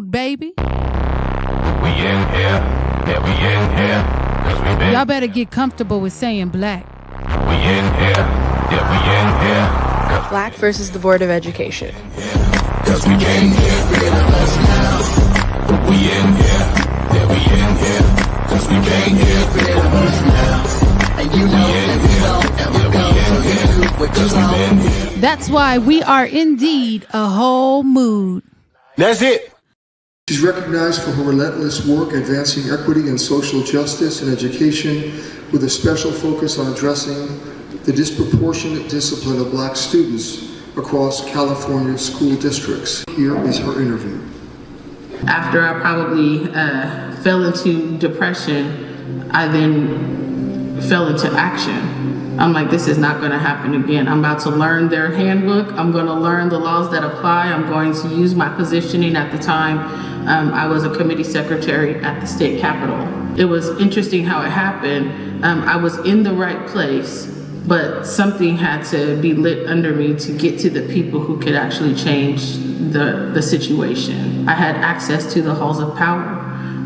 baby. We in here, yeah, we in here, 'cause we been. Y'all better get comfortable with saying black. We in here, yeah, we in here. Black versus the Board of Education. 'Cause we can't get rid of us now. We in here, yeah, we in here, 'cause we can't get rid of us now. And you know that we don't ever go, so you do what you want. That's why we are indeed a whole mood. That's it. She's recognized for her relentless work advancing equity and social justice in education, with a special focus on addressing the disproportionate discipline of Black students across California school districts. Here is her interview. After I probably fell into depression, I then fell into action. I'm like, this is not going to happen again. I'm about to learn their handbook. I'm going to learn the laws that apply. I'm going to use my positioning at the time. I was a committee secretary at the state capitol. It was interesting how it happened. I was in the right place, but something had to be lit under me to get to the people who could actually change the situation. I had access to the halls of power.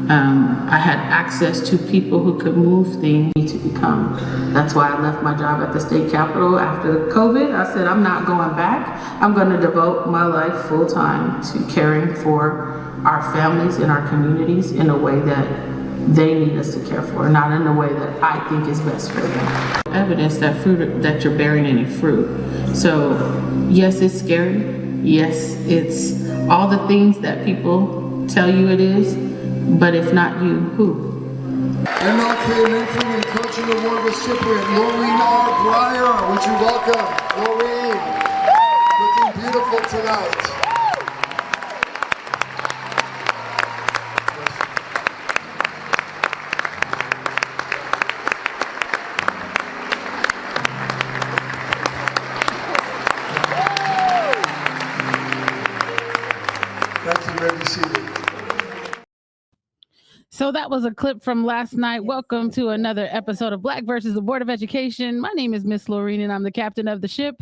I had access to people who could move things to become. That's why I left my job at the state capitol after COVID. I said, I'm not going back. I'm going to devote my life full time to caring for our families and our communities in a way that they need us to care for, not in a way that I think is best for them. Evidence that that you're bearing any fruit. So yes, it's scary. Yes, it's all the things that people tell you it is, but if not you, who? MLK Mentoring and Coaching Award recipient Maureen R. Breyer. Would you welcome Maureen? Looking beautiful tonight. So that was a clip from last night. Welcome to another episode of Black versus the Board of Education. My name is Miss Laureen and I'm the captain of the ship.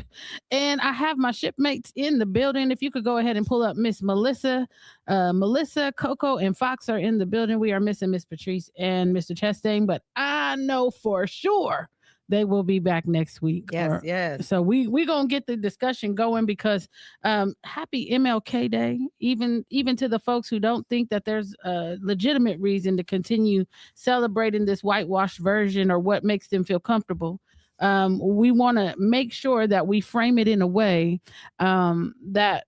And I have my shipmates in the building. If you could go ahead and pull up Miss Melissa. Melissa, Coco, and Fox are in the building. We are missing Miss Patrice and Mr. Chastain, but I know for sure they will be back next week. Yes. So we gonna get the discussion going because happy MLK Day, even to the folks who don't think that there's a legitimate reason to continue celebrating this whitewashed version or what makes them feel comfortable. We want to make sure that we frame it in a way that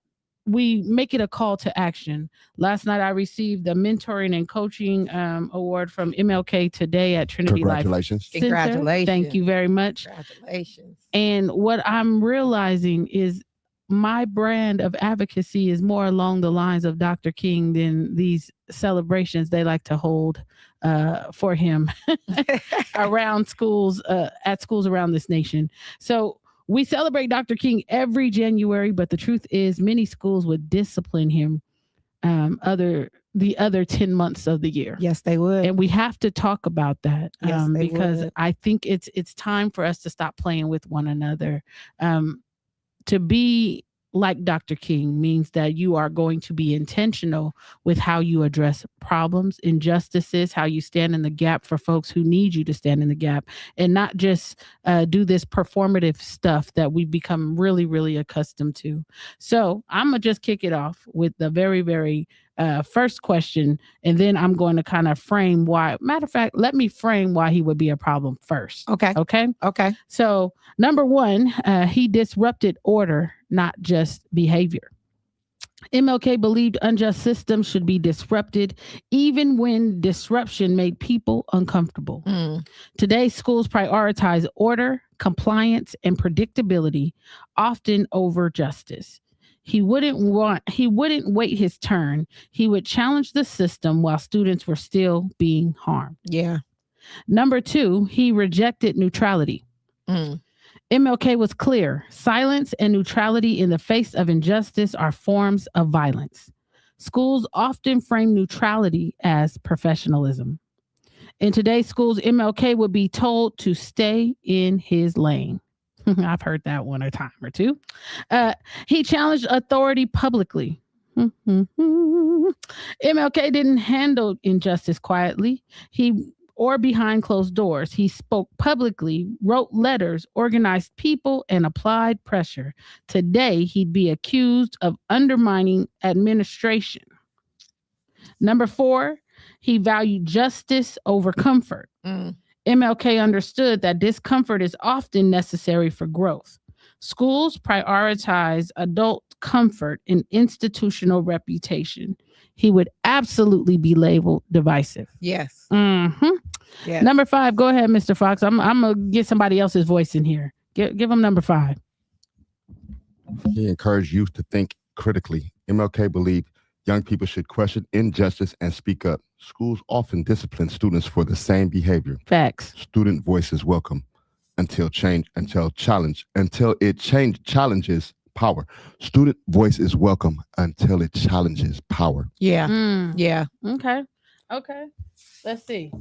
we make it a call to action. Last night, I received the mentoring and coaching award from MLK today at Trinity Congratulations. Life Center. Congratulations. Thank you very much. Congratulations. And what I'm realizing is my brand of advocacy is more along the lines of Dr. King than these celebrations they like to hold for him around schools, at schools around this nation. So we celebrate Dr. King every January, but the truth is many schools would discipline him the other 10 months of the year. Yes, they would. And we have to talk about that because would. I think it's time for us to stop playing with one another. To be like Dr. King means that you are going to be intentional with how you address problems, injustices, how you stand in the gap for folks who need you to stand in the gap, and not just do this performative stuff that we've become really, really accustomed to. So I'm going to just kick it off with the very, very first question, and then I'm going to kind of frame why. Matter of fact, let me frame why he would be a problem first. Okay. So number one, he disrupted order, not just behavior. MLK believed unjust systems should be disrupted, even when disruption made people uncomfortable. Today, schools prioritize order, compliance, and predictability, often over justice. He wouldn't wait his turn. He would challenge the system while students were still being harmed. Yeah. Number two, he rejected neutrality. MLK was clear. Silence and neutrality in the face of injustice are forms of violence. Schools often frame neutrality as professionalism. In today's schools, MLK would be told to stay in his lane. I've heard that one a time or two. He challenged authority publicly. MLK didn't handle injustice quietly. Or behind closed doors. He spoke publicly, wrote letters, organized people, and applied pressure. Today, he'd be accused of undermining administration. Number 4, he valued justice over comfort. MLK understood that discomfort is often necessary for growth. Schools prioritize adult comfort and institutional reputation. He would absolutely be labeled divisive. Yes. Mm-hmm. Yes. Number 5, go ahead, Mr. Fox. I'm gonna get somebody else's voice in here. Give him number 5. He encouraged youth to think critically. MLK believed young people should question injustice and speak up. Schools often discipline students for the same behavior. Facts. Student voice is welcome until it challenges power. Student voice is welcome until it challenges power. Yeah. Yeah. Okay. Let's see.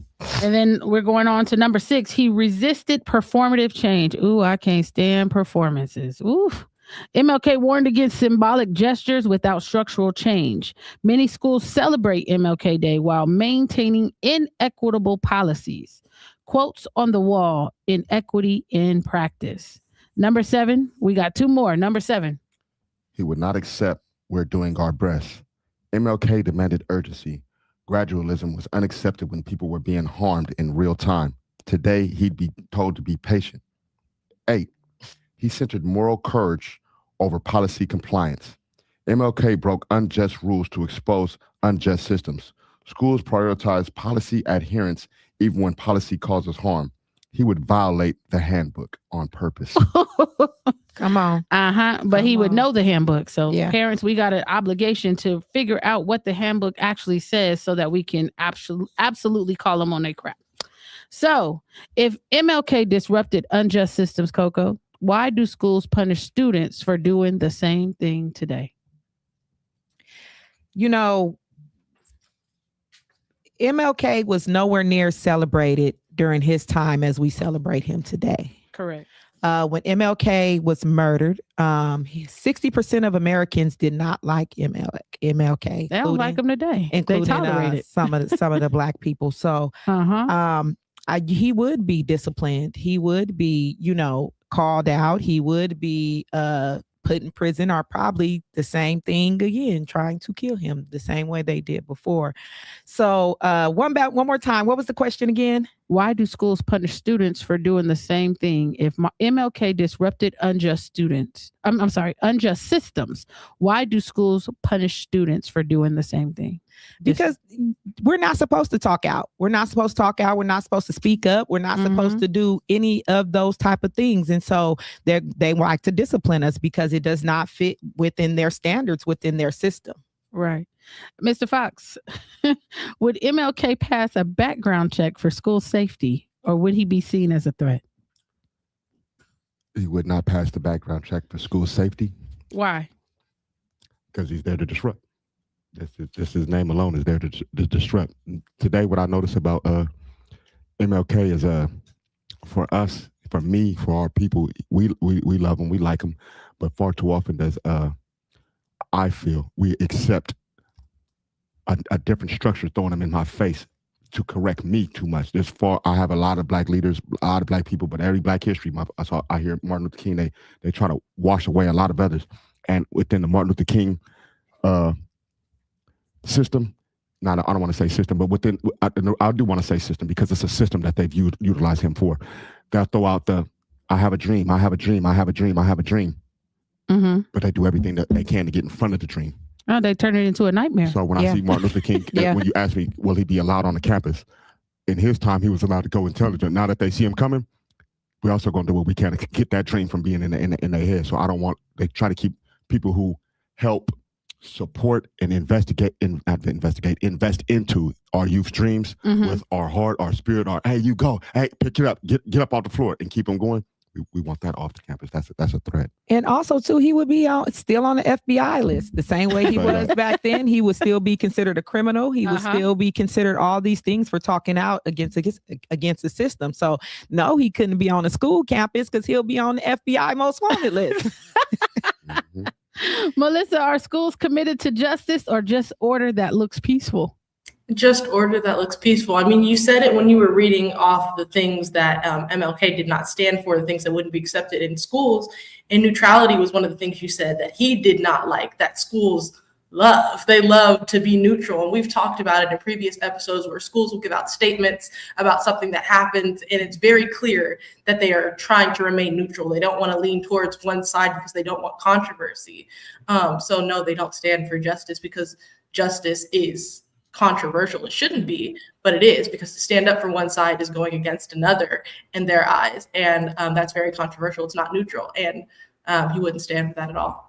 And then we're going on to number 6. He resisted performative change. Ooh, I can't stand performances. Ooh. MLK warned against symbolic gestures without structural change. Many schools celebrate MLK Day while maintaining inequitable policies. Quotes on the wall: inequity in practice. Number 7, we got 2 more. Number 7. He would not accept "we're doing our best." MLK demanded urgency. Gradualism was unaccepted when people were being harmed in real time. Today, he'd be told to be patient. 8. He centered moral courage over policy compliance. MLK broke unjust rules to expose unjust systems. Schools prioritize policy adherence even when policy causes harm. He would violate the handbook on purpose. Come on. But he would know the handbook. So parents, we got an obligation to figure out what the handbook actually says so that we can absolutely call them on their crap. So if MLK disrupted unjust systems, Coco, why do schools punish students for doing the same thing today? You know, MLK was nowhere near celebrated during his time as we celebrate him today. Correct. When MLK was murdered, 60% of Americans did not like MLK. They don't like him today. Including they tolerate it. some of the black people. So he would be disciplined. He would be, called out. He would be put in prison, or probably the same thing again, trying to kill him the same way they did before. So one more time. What was the question again? Why do schools punish students for doing the same thing? If MLK disrupted unjust systems, why do schools punish students for doing the same thing? Because we're not supposed to talk out. We're not supposed to talk out. We're not supposed to speak up. We're not supposed to do any of those type of things. And so they like to discipline us because it does not fit within their standards, within their system. Right. Mr. Fox, would MLK pass a background check for school safety, or would he be seen as a threat? He would not pass the background check for school safety. Why? Because he's there to disrupt. Just his name alone is there to disrupt. Today, what I notice about MLK is for us, for me, for our people, we love him, we like him, but far too often does I feel we accept a different structure throwing them in my face to correct me too much. I have a lot of black leaders, a lot of black people, but every Black history, I hear Martin Luther King, they try to wash away a lot of others. And within the Martin Luther King system, I don't want to say system, but I do want to say system because it's a system that they've utilized him for. They'll throw out I have a dream, I have a dream, I have a dream, I have a dream. But they do everything that they can to get in front of the dream. Oh, they turn it into a nightmare. So when I see Martin Luther King, when you ask me, will he be allowed on the campus? In his time, he was allowed to go intelligent. Now that they see him coming, we're also going to do what we can to get that dream from being in their head. So they try to keep people who help support and invest into our youth's dreams with our heart, our spirit, hey, you go, hey, pick it up, get up off the floor and keep them going. We want that off the campus. That's a threat. And also, too, he would be still on the FBI list. The same way he was back then. He would still be considered a criminal. He would still be considered all these things for talking out against the system. So, no, he couldn't be on a school campus because he'll be on the FBI most wanted list. Melissa, are schools committed to justice or just order that looks peaceful? Just order that looks peaceful. I mean, you said it when you were reading off the things that MLK did not stand for, the things that wouldn't be accepted in schools. And neutrality was one of the things you said that he did not like, that schools love. They love to be neutral. And we've talked about it in previous episodes where schools will give out statements about something that happens. And it's very clear that they are trying to remain neutral. They don't want to lean towards one side because they don't want controversy. So no, they don't stand for justice because justice is controversial. It shouldn't be, but it is, because to stand up for one side is going against another in their eyes. And that's very controversial. It's not neutral. And he wouldn't stand for that at all.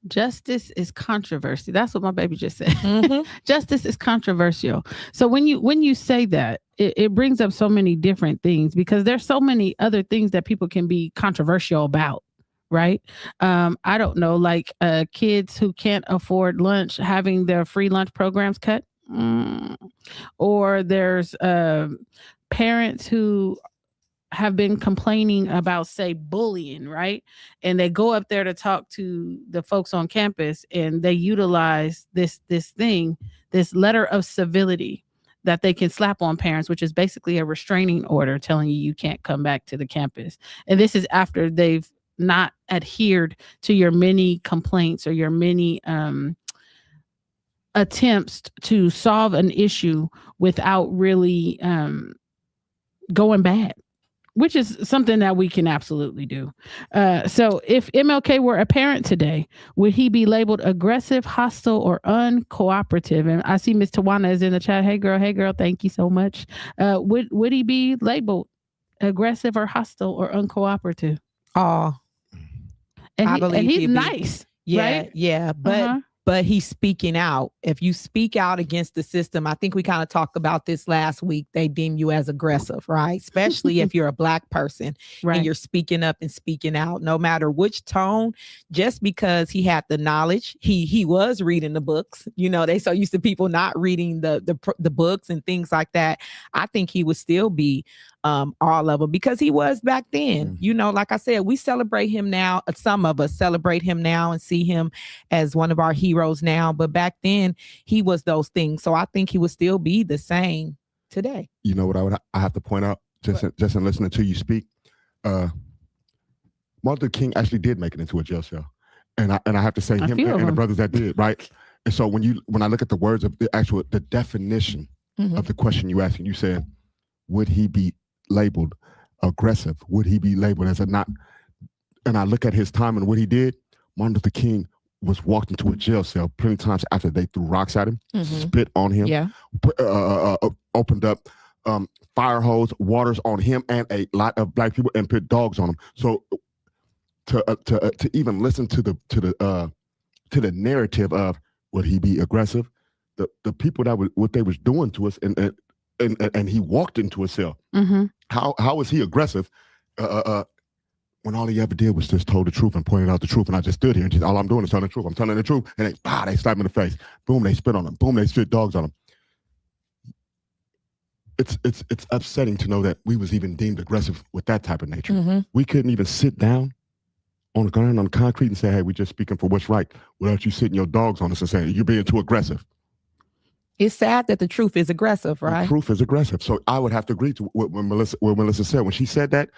Justice is controversy. That's what my baby just said. Mm-hmm. Justice is controversial. So when you say that, it brings up so many different things, because there's so many other things that people can be controversial about. Right. I don't know, like kids who can't afford lunch, having their free lunch programs cut. Or there's parents who have been complaining about, say, bullying, right? And they go up there to talk to the folks on campus, and they utilize this letter of civility that they can slap on parents, which is basically a restraining order telling you can't come back to the campus. And this is after they've not adhered to your many complaints or your many attempts to solve an issue without really going bad, which is something that we can absolutely do. So if MLK were a parent today, would he be labeled aggressive, hostile, or uncooperative? And I see Miss Tawana is in the chat. Hey girl, thank you so much. Would he be labeled aggressive or hostile or uncooperative? Oh, and he's nice. Yeah, right? Yeah, but he's speaking out. If you speak out against the system, I think we kind of talked about this last week, they deem you as aggressive, right? Especially if you're a Black person, right, and you're speaking up and speaking out, no matter which tone. Just because he had the knowledge, he was reading the books. They so used to people not reading the books and things like that. I think he would still be all of them, because he was back then. Like I said, we celebrate him now. Some of us celebrate him now and see him as one of our heroes now, but back then he was those things. So I think he would still be the same today. You know what I have to point out, just in listening to you speak, Martin Luther King actually did make it into a jail cell, and I have to say him and the brothers that did, right? And so when I look at the words of the definition of the question you asked, and you said, would he be labeled aggressive? Would he be labeled as a not? And I look at his time and what he did. Martin Luther King was walked into a jail cell plenty of times after they threw rocks at him, spit on him, opened up fire hose, waters on him and a lot of Black people, and put dogs on him. So to even listen to the narrative of would he be aggressive, the people that what they was doing to us, and he walked into a cell. How was he aggressive? When all he ever did was just told the truth and pointed out the truth, and I just stood here and just all I'm doing is telling the truth. I'm telling the truth, and they slap me in the face. Boom, they spit on him. Boom, they spit dogs on him. It's upsetting to know that we was even deemed aggressive with that type of nature. We couldn't even sit down on the ground on the concrete and say, "Hey, we're just speaking for what's right," without you sitting your dogs on us and saying you're being too aggressive. It's sad that the truth is aggressive, right? The truth is aggressive. So I would have to agree to what Melissa said when she said that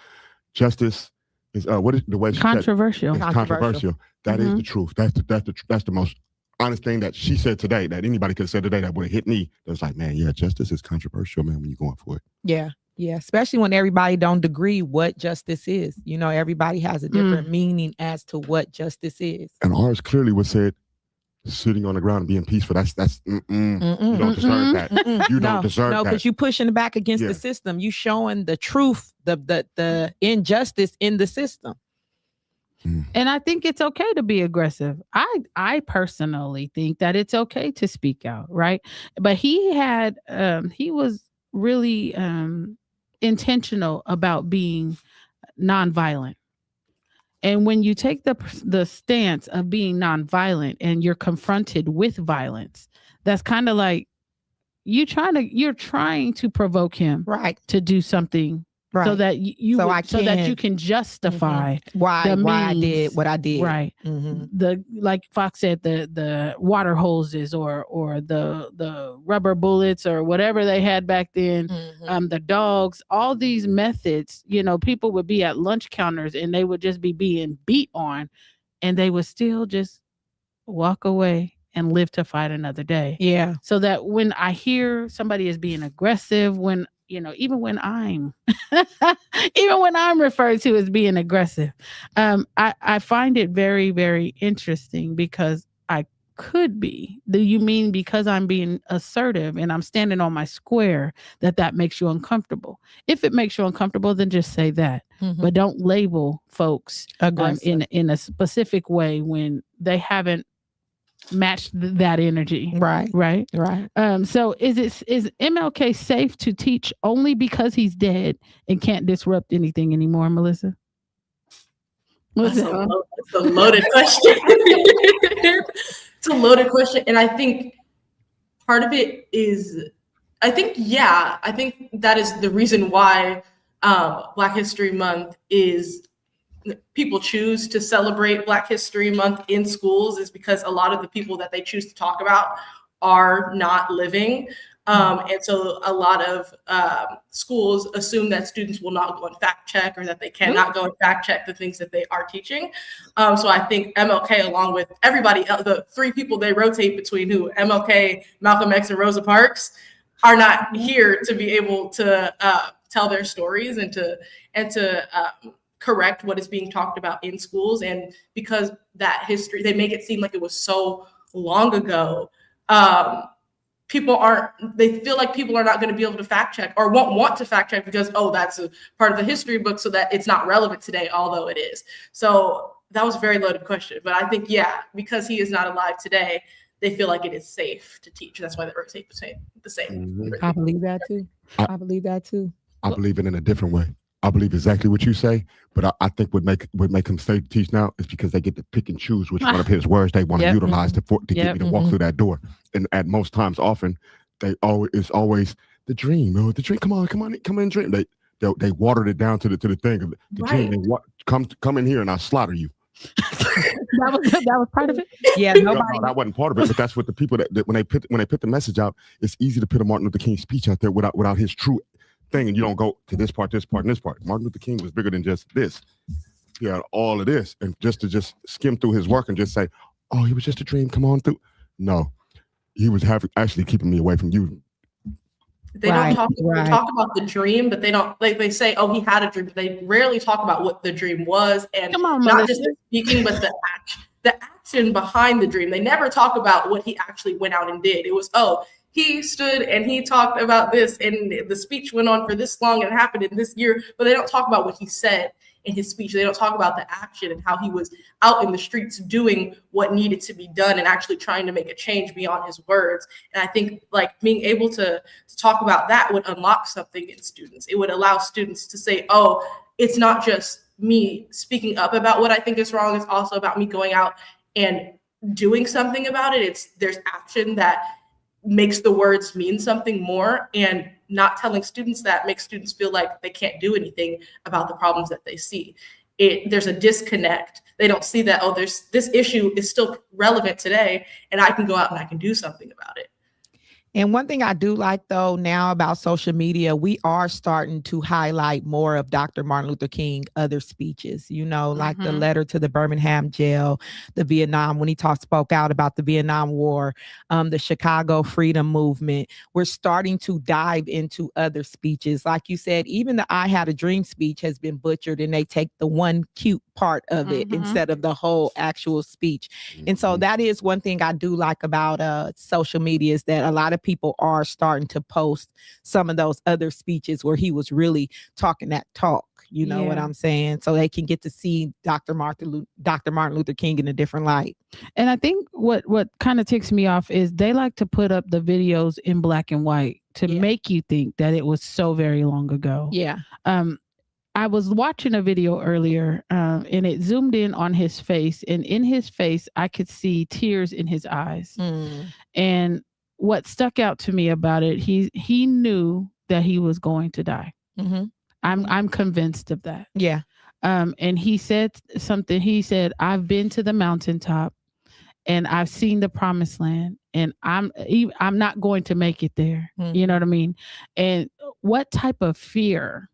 justice is what is the way she controversial. Said it? It's controversial. That is the truth. That's the most honest thing that she said today, that anybody could have said today, that would have hit me. It was like, man, yeah, justice is controversial, man, when you're going for it. Yeah. Especially when everybody don't agree what justice is. Everybody has a different meaning as to what justice is. And ours clearly was said, sitting on the ground and being peaceful. That's you don't deserve that. You don't deserve that. No, because you pushing back against the system. You showing the truth, the injustice in the system. And I think it's okay to be aggressive. I personally think that it's okay to speak out, right? But he was really intentional about being nonviolent. And when you take the stance of being nonviolent and you're confronted with violence, that's kind of like you're trying to provoke him, right, to do something Right. So that so that you can justify why the I did means. what I did. Right. The, like Fox said, the water hoses or the rubber bullets or whatever they had back then, the dogs, all these methods, people would be at lunch counters and they would just be being beat on, and they would still just walk away and live to fight another day. Yeah. So that when I hear somebody is being aggressive, when even when I'm even when I'm referred to as being aggressive, I find it very, very interesting, because I could be. Do you mean because I'm being assertive and I'm standing on my square that makes you uncomfortable? If it makes you uncomfortable, then just say that. But don't label folks in a specific way when they haven't matched that energy. Right. So is MLK safe to teach only because he's dead and can't disrupt anything anymore, Melissa? That's a loaded question. It's a loaded question. And I think part of it is, I think that is the reason why Black History Month is, people choose to celebrate Black History Month in schools, is because a lot of the people that they choose to talk about are not living. And so a lot of schools assume that students will not go and fact check, or that they cannot go and fact check the things that they are teaching. So I think MLK, along with everybody else, the three people they rotate between, who MLK, Malcolm X, and Rosa Parks, are not here to be able to tell their stories and to correct what is being talked about in schools. And because that history, they make it seem like it was so long ago, they feel like people are not going to be able to fact check, or won't want to fact check, because, that's a part of the history book, so that it's not relevant today, although it is. So that was a very loaded question. But I think, because he is not alive today, they feel like it is safe to teach. That's why they rotate the same. I believe that too. I believe it in a different way. I believe exactly what you say, but I think what make him stay to teach now is because they get to pick and choose which one of his words they want to utilize to get me to walk through that door. And at most times, often, it's always the dream. Oh, the dream. Come on, dream. They watered it down to the thing of the dream. They come in here and I'll slaughter you. that was part of it. Yeah, no, that wasn't part of it. But that's what the people that when they put the message out, it's easy to put a Martin Luther King speech out there without his true thing, and you don't go to this part, and this part. Martin Luther King was bigger than just this. He had all of this, and to skim through his work and just say, "Oh, he was just a dream. Come on through." No, he was actually keeping me away from you. They don't talk about the dream, but they don't, like, they say, "Oh, he had a dream." But they rarely talk about what the dream was, and not just the speaking, but the action behind the dream. They never talk about what he actually went out and did. It was, he stood and he talked about this, and the speech went on for this long and it happened in this year, but they don't talk about what he said in his speech. They don't talk about the action and how he was out in the streets doing what needed to be done and actually trying to make a change beyond his words. And I think, like, being able to talk about that would unlock something in students. It would allow students to say, it's not just me speaking up about what I think is wrong. It's also about me going out and doing something about it. There's action that makes the words mean something more, and not telling students that makes students feel like they can't do anything about the problems that they see. There's a disconnect. They don't see that, this issue is still relevant today, and I can go out and I can do something about it. And one thing I do like, though, now about social media, we are starting to highlight more of Dr. Martin Luther King, other speeches, like the letter to the Birmingham jail, the Vietnam, when he spoke out about the Vietnam War, the Chicago Freedom Movement. We're starting to dive into other speeches. Like you said, even the I Had a Dream speech has been butchered, and they take the one cute part of it instead of the whole actual speech. And so that is one thing I do like about social media, is that a lot of people are starting to post some of those other speeches where he was really talking that talk. You know what I'm saying? So they can get to see Dr. Martin Luther King in a different light. And I think what kind of ticks me off is they like to put up the videos in black and white to make you think that it was so very long ago. Yeah. I was watching a video earlier and it zoomed in on his face, and in his face, I could see tears in his eyes. And what stuck out to me about it, he knew that he was going to die. I'm convinced of that. Yeah. And he said something. He said, "I've been to the mountaintop and I've seen the promised land, and I'm not going to make it there." You know what I mean? And what type of fear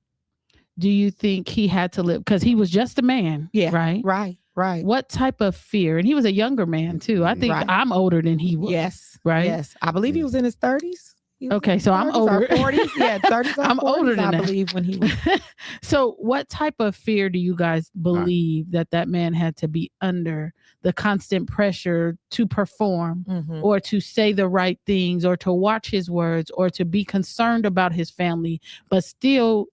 do you think he had to live? Because he was just a man. Yeah. Right. Right. What type of fear? And he was a younger man too. I think I'm older than he was. Yes. Right. Yes. I believe he was in his 30s. Okay, so I'm older. 40s. Yeah, 30s. I'm 40s, older than I that. believe when he was. So what type of fear do you guys believe that man had to be under? The constant pressure to perform or to say the right things or to watch his words or to be concerned about his family, but still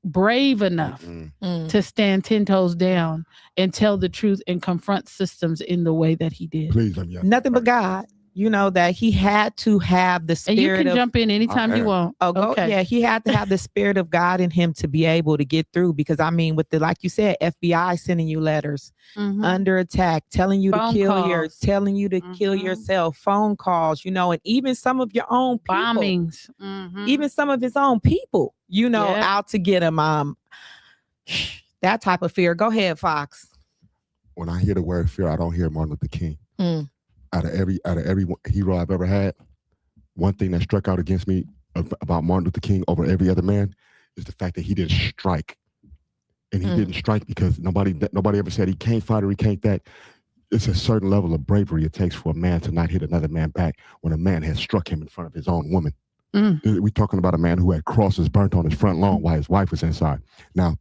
brave enough to stand 10 toes down and tell the truth and confront systems in the way that he did. Please let me. Nothing but God. You know, that he had to have the spirit. And you can jump in anytime you want. Oh, go, okay. Yeah, he had to have the spirit of God in him to be able to get through. Because I mean, with the, like you said, FBI sending you letters under attack, telling you to kill yourself, phone calls, you know, and even some of your own people, bombings, even some of his own people, you know, out to get him. That type of fear. Go ahead, Fox. When I hear the word fear, I don't hear Martin Luther King. Out of every hero I've ever had, one thing that struck out against me about Martin Luther King over every other man is the fact that he didn't strike. And he didn't strike because nobody ever said he can't fight or he can't that. It's a certain level of bravery it takes for a man to not hit another man back when a man has struck him in front of his own woman. We're talking about a man who had crosses burnt on his front lawn while his wife was inside. Now,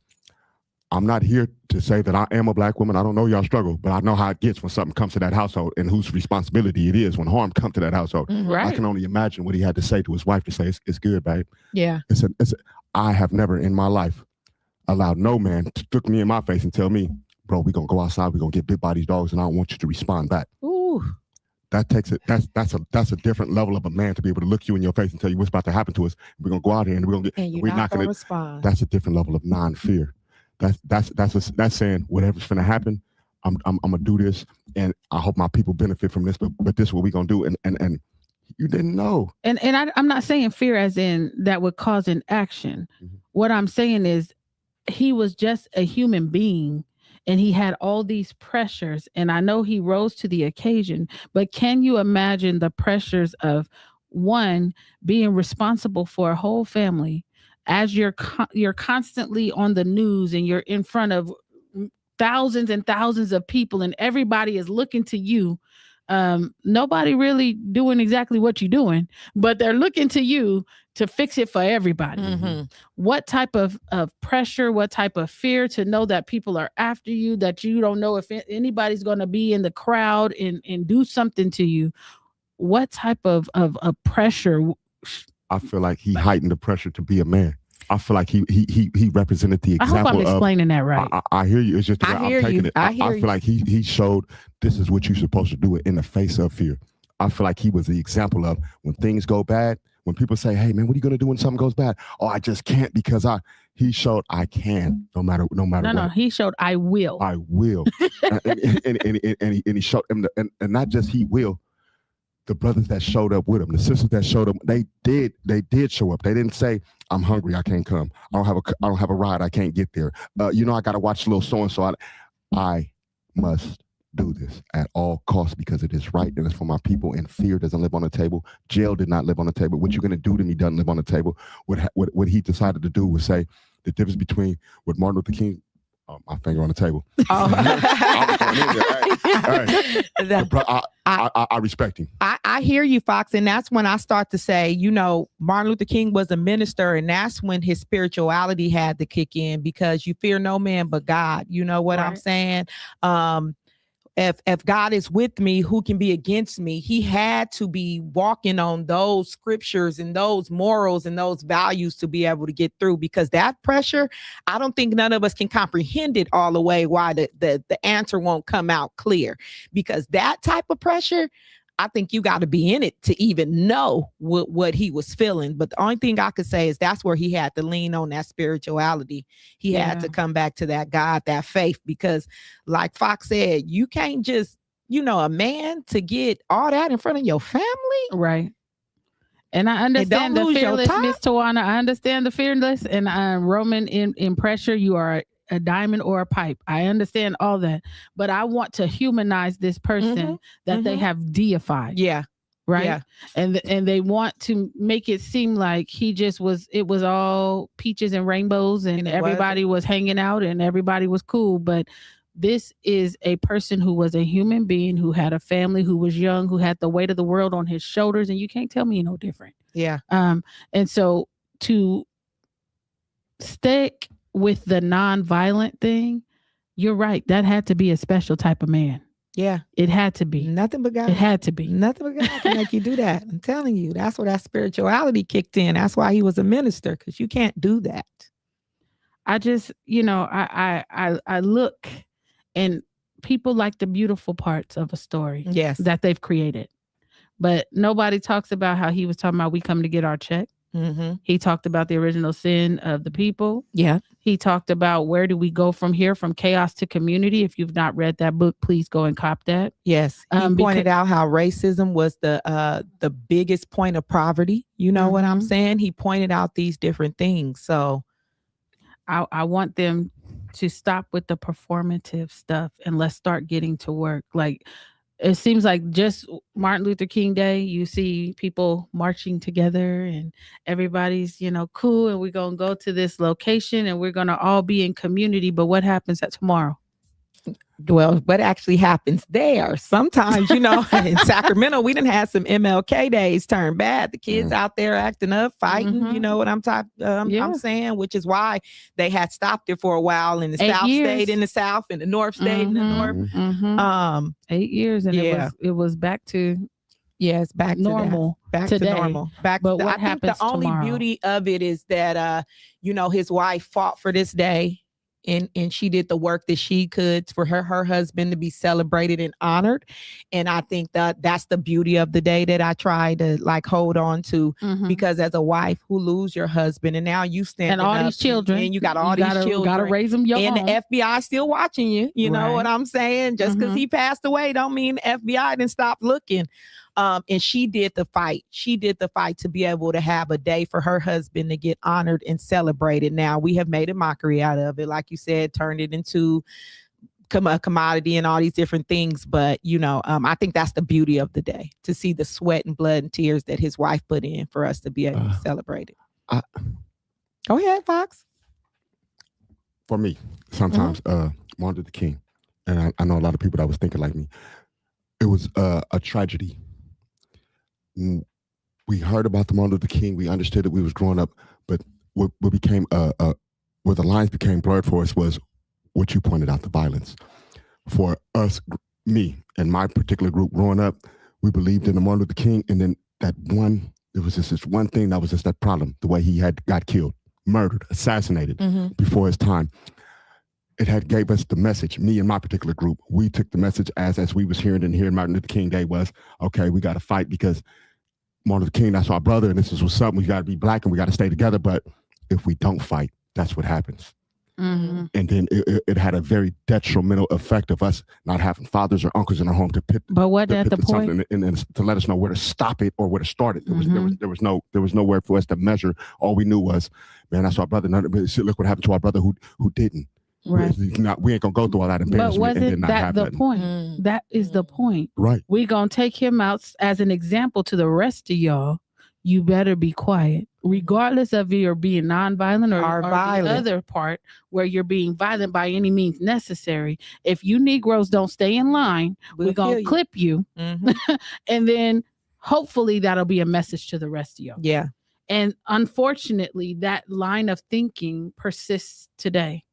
I'm not here to say that I am a black woman. I don't know y'all struggle, but I know how it gets when something comes to that household and whose responsibility it is when harm comes to that household. I can only imagine what he had to say to his wife to say, it's good, babe. Yeah. I have never in my life allowed no man to look me in my face and tell me, bro, we're going to go outside, we're going to get bit by these dogs, and I don't want you to respond back. Ooh. That takes it. That's a different level of a man to be able to look you in your face and tell you what's about to happen to us. We're going to go out here and we're not going to respond. That's a different level of non-fear. That's saying whatever's finna happen, I'm gonna do this, and I hope my people benefit from this. But this is what we gonna do, and you didn't know. And I'm not saying fear as in that would cause an action. What I'm saying is he was just a human being, and he had all these pressures. And I know he rose to the occasion, but can you imagine the pressures of one being responsible for a whole family? As you're constantly on the news and you're in front of thousands and thousands of people and everybody is looking to you. Nobody really doing exactly what you're doing, but they're looking to you to fix it for everybody. What type of pressure, what type of fear to know that people are after you, that you don't know if anybody's going to be in the crowd and do something to you. What type of pressure? I feel like he heightened the pressure to be a man. I feel like he represented the example. I hope I'm explaining that right. I hear you. It's just the way I'm taking it. I feel like he showed this is what you're supposed to do in the face of fear. I feel like he was the example of when things go bad, when people say, "Hey man, what are you gonna do when something goes bad?" Oh, I just can't because he showed I can no matter what. No, he showed I will. I will. and he showed him and not just he will. The brothers that showed up with him, the sisters that showed up, they did show up. They didn't say, "I'm hungry, I can't come. I don't have a ride, I can't get there. I got to watch little so and so. I must do this at all costs because it is right and it's for my people. And fear doesn't live on the table. Jail did not live on the table. What you're gonna do to me doesn't live on the table." What he decided to do was say the difference between what Martin Luther King. My finger on the table. I respect him. I hear you, Fox. And that's when I start to say, Martin Luther King was a minister, and that's when his spirituality had to kick in because you fear no man but God. You know what I'm saying? If God is with me, who can be against me? He had to be walking on those scriptures and those morals and those values to be able to get through, because that pressure, I don't think none of us can comprehend it all the way, why the answer won't come out clear, because that type of pressure, I think you got to be in it to even know what he was feeling. But the only thing I could say is that's where he had to lean on that spirituality. He had to come back to that God, that faith, because like Fox said, you can't just, a man to get all that in front of your family. Right. And I understand the lose your fearless, top. Miss Tawana. I understand the fearless. And Roman, in pressure, you are a diamond or a pipe. I understand all that. But I want to humanize this person that they have deified. Yeah. Right. Yeah. And they want to make it seem like it was all peaches and rainbows and everybody was hanging out and everybody was cool. But this is a person who was a human being, who had a family, who was young, who had the weight of the world on his shoulders. And you can't tell me no different. Yeah. And so to stick with the nonviolent thing, you're right. That had to be a special type of man. Yeah. It had to be. Nothing but God. It had to be. Nothing but God can make you do that. I'm telling you. That's where that spirituality kicked in. That's why he was a minister, because you can't do that. I just, I look, and people like the beautiful parts of a story that they've created. But nobody talks about how he was talking about we come to get our check. He talked about the original sin of the people. Yeah. He talked about where do we go from here, from chaos to community. If you've not read that book, please go and cop that. Yes. He pointed out how racism was the biggest point of poverty. You know what I'm saying? He pointed out these different things. So I want them to stop with the performative stuff and let's start getting to work. Like, it seems like just Martin Luther King Day, you see people marching together and everybody's, cool. And we're going to go to this location and we're going to all be in community. But what happens tomorrow? Well, what actually happens there? Sometimes, in Sacramento, we done had some MLK days turn bad. The kids out there acting up, fighting. You know what I'm I'm saying, which is why they had stopped it for a while. And the South stayed in the South, and the North stayed in the North. 8 years, and it was back to it's back normal. Back today. to normal. Back. But I think the only beauty of it is that his wife fought for this day. And she did the work that she could for her husband to be celebrated and honored. And I think that's the beauty of the day that I try to hold on to, because as a wife who lose your husband and now you stand and all these children, and you got all these children, gotta raise them your and own. the FBI still watching you. You know what I'm saying? Just because he passed away don't mean the FBI didn't stop looking. And she did the fight. She did the fight to be able to have a day for her husband to get honored and celebrated. Now we have made a mockery out of it, like you said, turned it into a commodity and all these different things. But I think that's the beauty of the day, to see the sweat and blood and tears that his wife put in for us to be able to celebrate it. Go ahead, Fox. For me, sometimes Martin Luther King, and I know a lot of people that was thinking like me. It was a tragedy. We heard about the Martin Luther King. We understood that we was growing up, but what became where the lines became blurred for us was what you pointed out, the violence. For us, me and my particular group growing up, we believed in the Martin Luther King, and then there was just this one thing that was just that problem, the way he got killed, murdered, assassinated before his time. It gave us the message. Me and my particular group, we took the message as we was hearing Martin Luther King Day was, okay, we got to fight because Martin Luther King, that's our brother, and this is what's up. We got to be black and we got to stay together. But if we don't fight, that's what happens. And then it had a very detrimental effect of us not having fathers or uncles in our home to pit. But what at the point? And to let us know where to stop it or where to start it. There was nowhere for us to measure. All we knew was, man, that's our brother. Look what happened to our brother who didn't. Right. We ain't gonna go through all that embarrassment. But wasn't not that the point? That is the point. Right. We're gonna take him out as an example to the rest of y'all. You better be quiet, regardless of you're being nonviolent or violent. The other part where you're being violent by any means necessary. If you Negroes don't stay in line, we're gonna clip you, and then hopefully that'll be a message to the rest of y'all. Yeah. And unfortunately, that line of thinking persists today.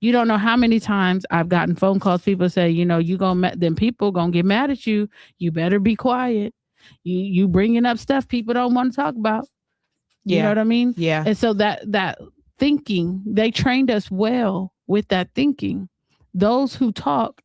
You don't know how many times I've gotten phone calls. People say, then people gonna get mad at you. You better be quiet. You bringing up stuff people don't want to talk about. You know what I mean? Yeah. And so that thinking, they trained us well with that thinking. Those who talk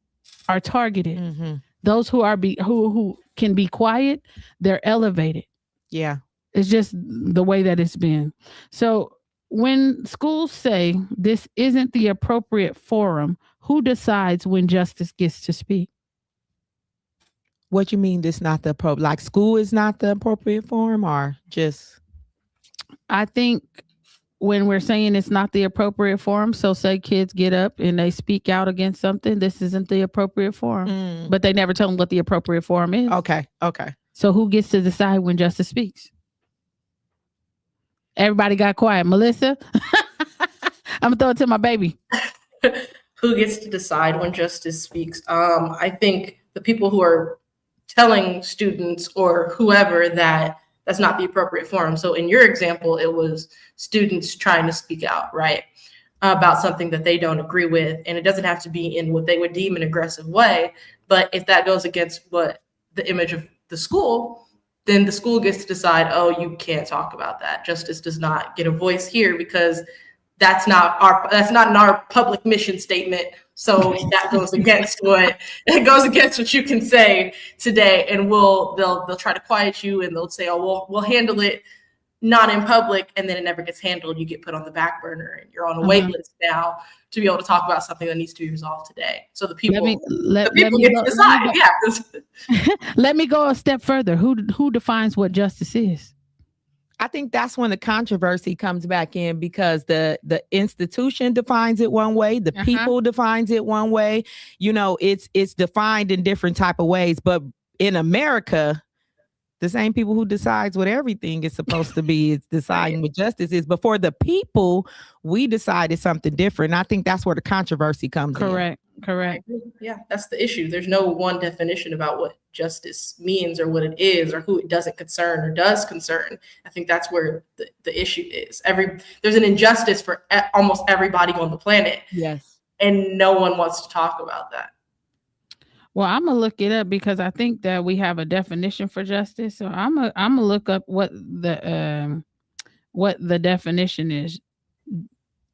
are targeted. Those who who can be quiet, they're elevated. Yeah. It's just the way that it's been. So when schools say this isn't the appropriate forum, who decides when justice gets to speak? What you mean? This not the appropriate? Like school is not the appropriate forum, or just? I think when we're saying it's not the appropriate forum, so say kids get up and they speak out against something, this isn't the appropriate forum. But they never tell them what the appropriate forum is. Okay. So who gets to decide when justice speaks? Everybody got quiet. Melissa? I'm going to throw it to my baby. Who gets to decide when justice speaks? I think the people who are telling students or whoever that that's not the appropriate forum. So in your example, it was students trying to speak out, right, about something that they don't agree with. And it doesn't have to be in what they would deem an aggressive way. But if that goes against what the image of the school, then the school gets to decide, oh, you can't talk about that. Justice does not get a voice here because that's not in our public mission statement. So that goes against what you can say today, and they'll try to quiet you, and they'll say, oh, we'll handle it not in public, and then it never gets handled. You get put on the back burner, and you're on a wait list now to be able to talk about something that needs to be resolved today. So the people get to decide. Let me go a step further. Who defines what justice is? I think that's when the controversy comes back in, because the institution defines it one way, the people defines it one way. You know, it's defined in different type of ways. But in America, the same people who decides what everything is supposed to be is deciding what justice is. But for the people, we decided something different. And I think that's where the controversy comes in. Correct. Yeah, that's the issue. There's no one definition about what justice means or what it is or who it doesn't concern or does concern. I think that's where the issue is. There's an injustice for almost everybody on the planet. Yes. And no one wants to talk about that. Well, I'm gonna look it up because I think that we have a definition for justice. So I'm gonna look up what the definition is.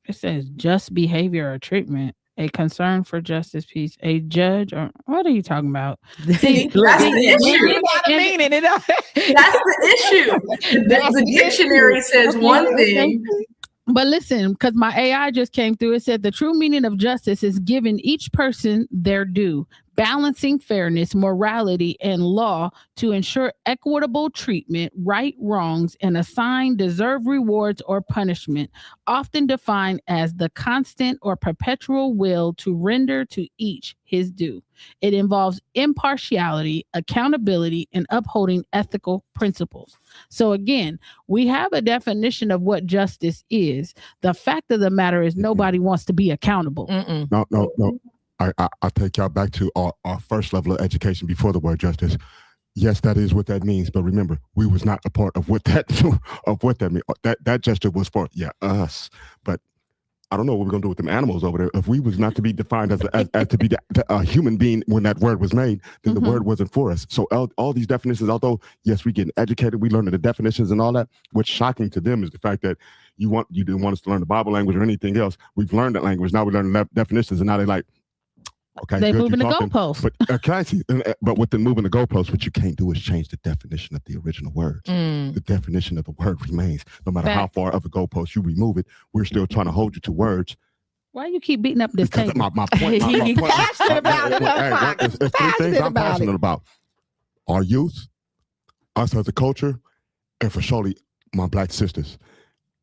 It says just behavior or treatment, a concern for justice, peace, a judge, or what are you talking about? See, that's the issue. That's the issue. The dictionary says one thing. But listen, because my AI just came through, it said the true meaning of justice is giving each person their due, balancing fairness, morality, and law to ensure equitable treatment, right wrongs, and assign deserved rewards or punishment, often defined as the constant or perpetual will to render to each his due. It involves impartiality, accountability, and upholding ethical principles. So again, we have a definition of what justice is. The fact of the matter is nobody wants to be accountable. No. I'll take y'all back to our first level of education before the word justice. Yes, that is what that means. But remember, we was not a part of what that means. That gesture was for us. But I don't know what we're gonna do with them animals over there. If we was not to be defined as to be a human being when that word was made, then the word wasn't for us. So all these definitions, although yes, we getting educated, we learning the definitions and all that. What's shocking to them is the fact that you didn't want us to learn the Bible language or anything else. We've learned that language. Now we learn the definitions, and now they're like, okay, they're good, moving the goalposts. But can I see? But with the moving the goalposts, what you can't do is change the definition of the original words. The definition of the word remains. No matter how far of the goalpost you remove it, we're still trying to hold you to words. Why you keep beating up this because table? My point. He's passionate about it. It's three things I'm passionate about: our youth, us as a culture, and for surely my Black sisters.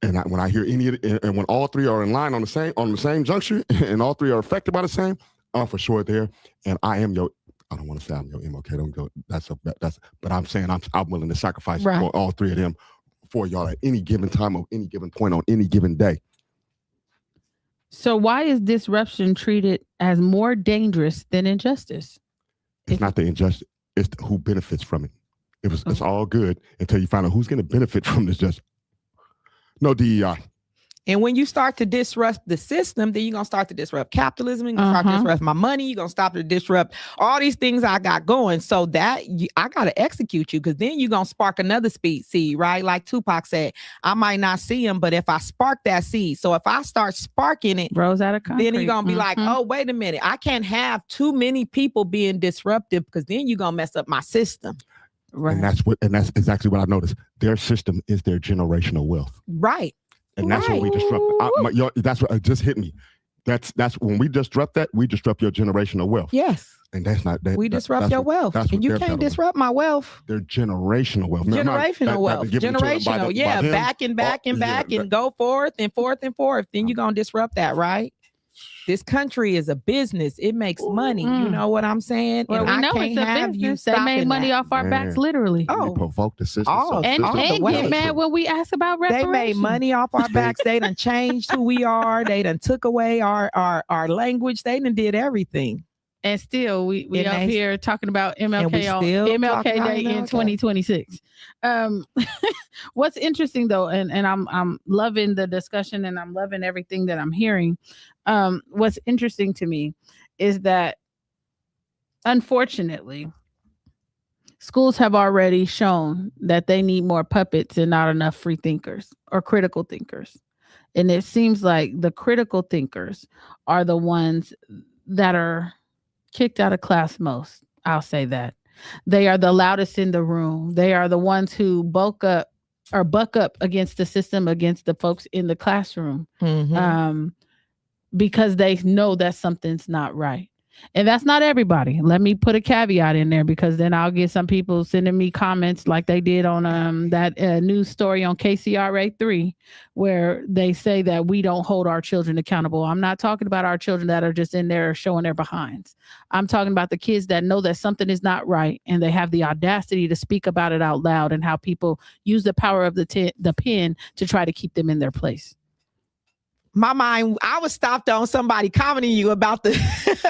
And when I hear and when all three are in line on the same juncture, and all three are affected by the same, I'm for sure there. And I am I don't want to say I'm your MLK. Don't go. But I'm saying I'm willing to sacrifice for all three of them for y'all at any given time or any given point on any given day. So why is disruption treated as more dangerous than injustice? It's not the injustice. It's who benefits from it. It's all good until you find out who's going to benefit from this. Just no DEI. And when you start to disrupt the system, then you're going to start to disrupt capitalism. You're going to start to disrupt my money. You're going to start to disrupt all these things I got going. So that I got to execute you, because then you're going to spark another seed, right? Like Tupac said, I might not see him, but if I spark that seed. So if I start sparking it, rose out of concrete. Then you're going to be like, oh, wait a minute. I can't have too many people being disruptive, because then you're going to mess up my system. Right. And that's exactly what I noticed. Their system is their generational wealth. Right. And that's what we disrupt. That's what just hit me. That's when we disrupt that, we disrupt your generational wealth. Yes. And that's not that. We disrupt your wealth, and you can't disrupt my wealth. They're generational wealth. Generational wealth. Generational. Yeah, back and go forth and forth and forth. Then you're gonna disrupt that, right? This country is a business. It makes money. You know what I'm saying? Well, and we know I can't it's a have business. you They made money that. off our backs, literally. We provoke the system. And get mad when we ask about reparations. They made money off our backs. They done changed who we are. They done took away our language. They done did everything. And still, we up here talking about MLK on MLK Day in 2026. What's interesting though, and I'm loving the discussion, and I'm loving everything that I'm hearing. What's interesting to me is that, unfortunately, schools have already shown that they need more puppets and not enough free thinkers or critical thinkers. And it seems like the critical thinkers are the ones that are kicked out of class most. I'll say that. They are the loudest in the room. They are the ones who buck up against the system, against the folks in the classroom, because they know that something's not right. And that's not everybody. Let me put a caveat in there, because then I'll get some people sending me comments like they did on that news story on KCRA 3, where they say that we don't hold our children accountable. I'm not talking about our children that are just in there showing their behinds. I'm talking about the kids that know that something is not right, and they have the audacity to speak about it out loud, and how people use the power of the pen to try to keep them in their place. My mind, I was stopped on somebody commenting you about the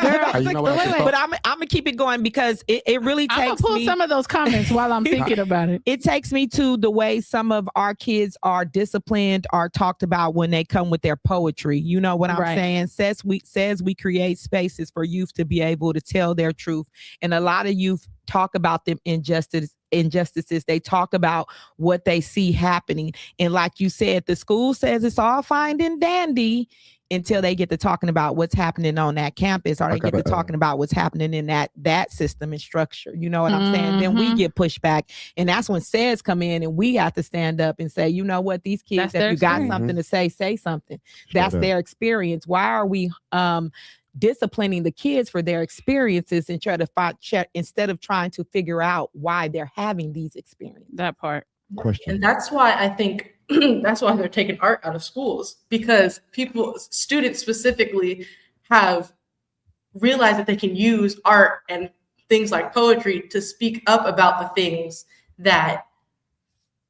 girl. But I'm gonna keep it going, because it really takes me. I'm gonna pull some of those comments while I'm thinking about it. It takes me to the way some of our kids are disciplined, are talked about when they come with their poetry. You know what I'm saying? Says we create spaces for youth to be able to tell their truth, and a lot of youth talk about them injustices. They talk about what they see happening. And like you said, the school says it's all fine and dandy until they get to talking about what's happening on that campus, or they get to talking about what's happening in that system and structure. You know what I'm saying? Then we get pushed back. And that's when SEDS come in, and we have to stand up and say, you know what, these kids, if you got something to say something. That's their experience. Why are we disciplining the kids for their experiences and instead of trying to figure out why they're having these experiences? That part. And that's why I think that's why they're taking art out of schools, because students specifically have realized that they can use art and things like poetry to speak up about the things that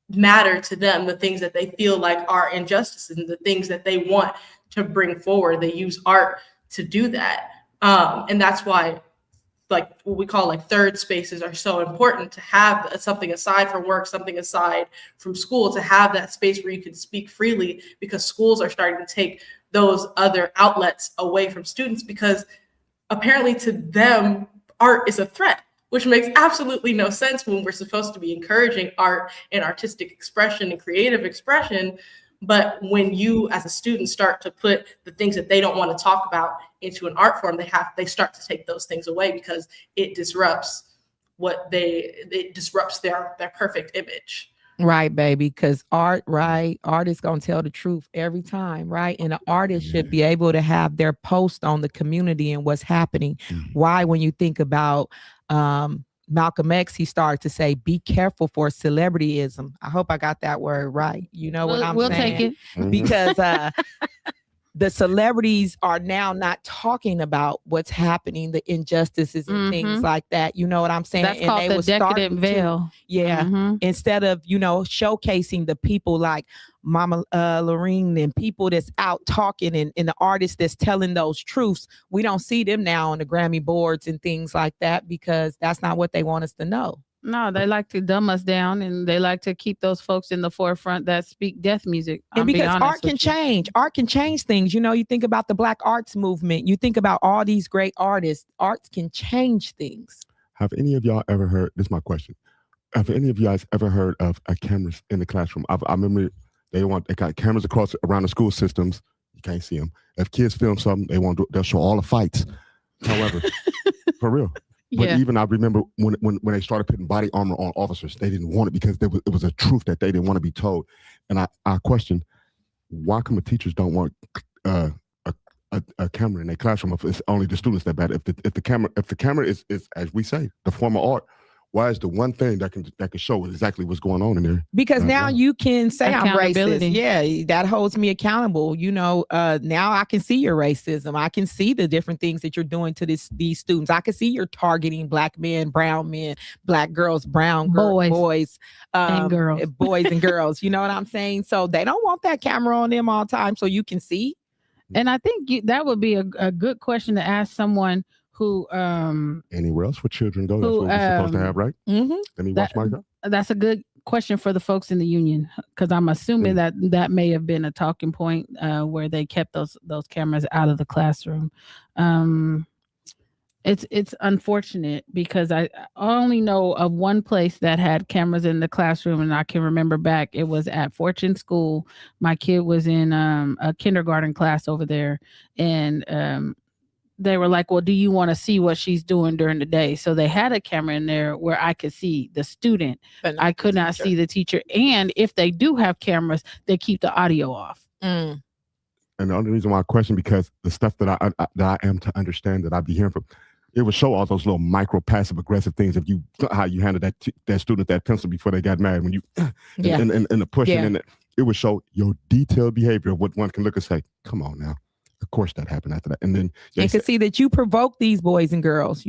matter to them, the things that they feel like are injustices, and the things that they want to bring forward. They use art to do that. And that's why, like, what we call like third spaces are so important, to have something aside from work, something aside from school, to have that space where you can speak freely, because schools are starting to take those other outlets away from students, because apparently to them, art is a threat, which makes absolutely no sense when we're supposed to be encouraging art and artistic expression and creative expression. But when you as a student start to put the things that they don't want to talk about into an art form, they start to take those things away, because it disrupts their perfect image. Right, baby. Because art is going to tell the truth every time, right? And an artist should be able to have their post on the community and what's happening. Why, when you think about Malcolm X, he started to say, be careful for celebrityism. I hope I got that word right. You know what I'm saying? We'll take it. Because the celebrities are now not talking about what's happening, the injustices and things like that. You know what I'm saying? That's called the decadent veil. Instead of, showcasing the people like Mama Lorene and people that's out talking and the artists that's telling those truths, we don't see them now on the Grammy boards and things like that, because that's not what they want us to know. No, they like to dumb us down, and they like to keep those folks in the forefront that speak death music. And because art can change. Art can change things. You think about the Black arts movement. You think about all these great artists. Art can change things. Have any of y'all ever heard, this is my question, have any of you guys ever heard of cameras in the classroom? I remember they got cameras around the school systems. You can't see them. If kids film something, they'll show all the fights. However, for real. But even I remember when they started putting body armor on officers, they didn't want it, because it was a truth that they didn't want to be told. And I questioned, why come the teachers don't want a a camera in a classroom if it's only the students that bad. If the camera is as we say, the form of art, why is the one thing that can show exactly what's going on in there? Because now you can say I'm racist. Accountability. Yeah, that holds me accountable. Now I can see your racism. I can see the different things that you're doing to these students. I can see you're targeting black men, brown men, black girls, brown boys and girls. boys and girls. You know what I'm saying? So they don't want that camera on them all the time, so you can see. And I think that would be a good question to ask someone who anywhere else where children go. That's what we're supposed to have, right? Mm-hmm. Let me watch my girl. That's a good question for the folks in the union, because I'm assuming that may have been a talking point where they kept those cameras out of the classroom. It's unfortunate because I only know of one place that had cameras in the classroom, and I can remember back. It was at Fortune School. My kid was in a kindergarten class over there, and they were like, well, do you want to see what she's doing during the day? So they had a camera in there where I could see the student. But I could not see the teacher. And if they do have cameras, they keep the audio off. And the only reason why I question, because the stuff that I am to understand that I be hearing from, it would show all those little micro passive aggressive things of how you handle that student, that pencil before they got mad, when you and the pushing and it would show your detailed behavior of what one can look and say, come on now. Of course that happened after that. And then you can see that you provoke these boys and girls.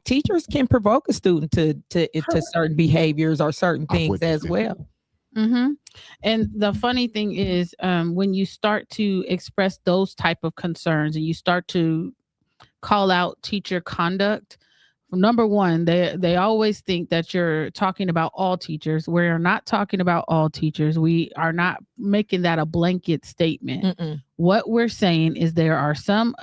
Teachers can provoke a student to certain behaviors or certain things as well. Mm-hmm. And the funny thing is, when you start to express those type of concerns and you start to call out teacher conduct, number one, they always think that you're talking about all teachers. We're not talking about all teachers. We are not making that a blanket statement. Mm-mm. What we're saying is there are some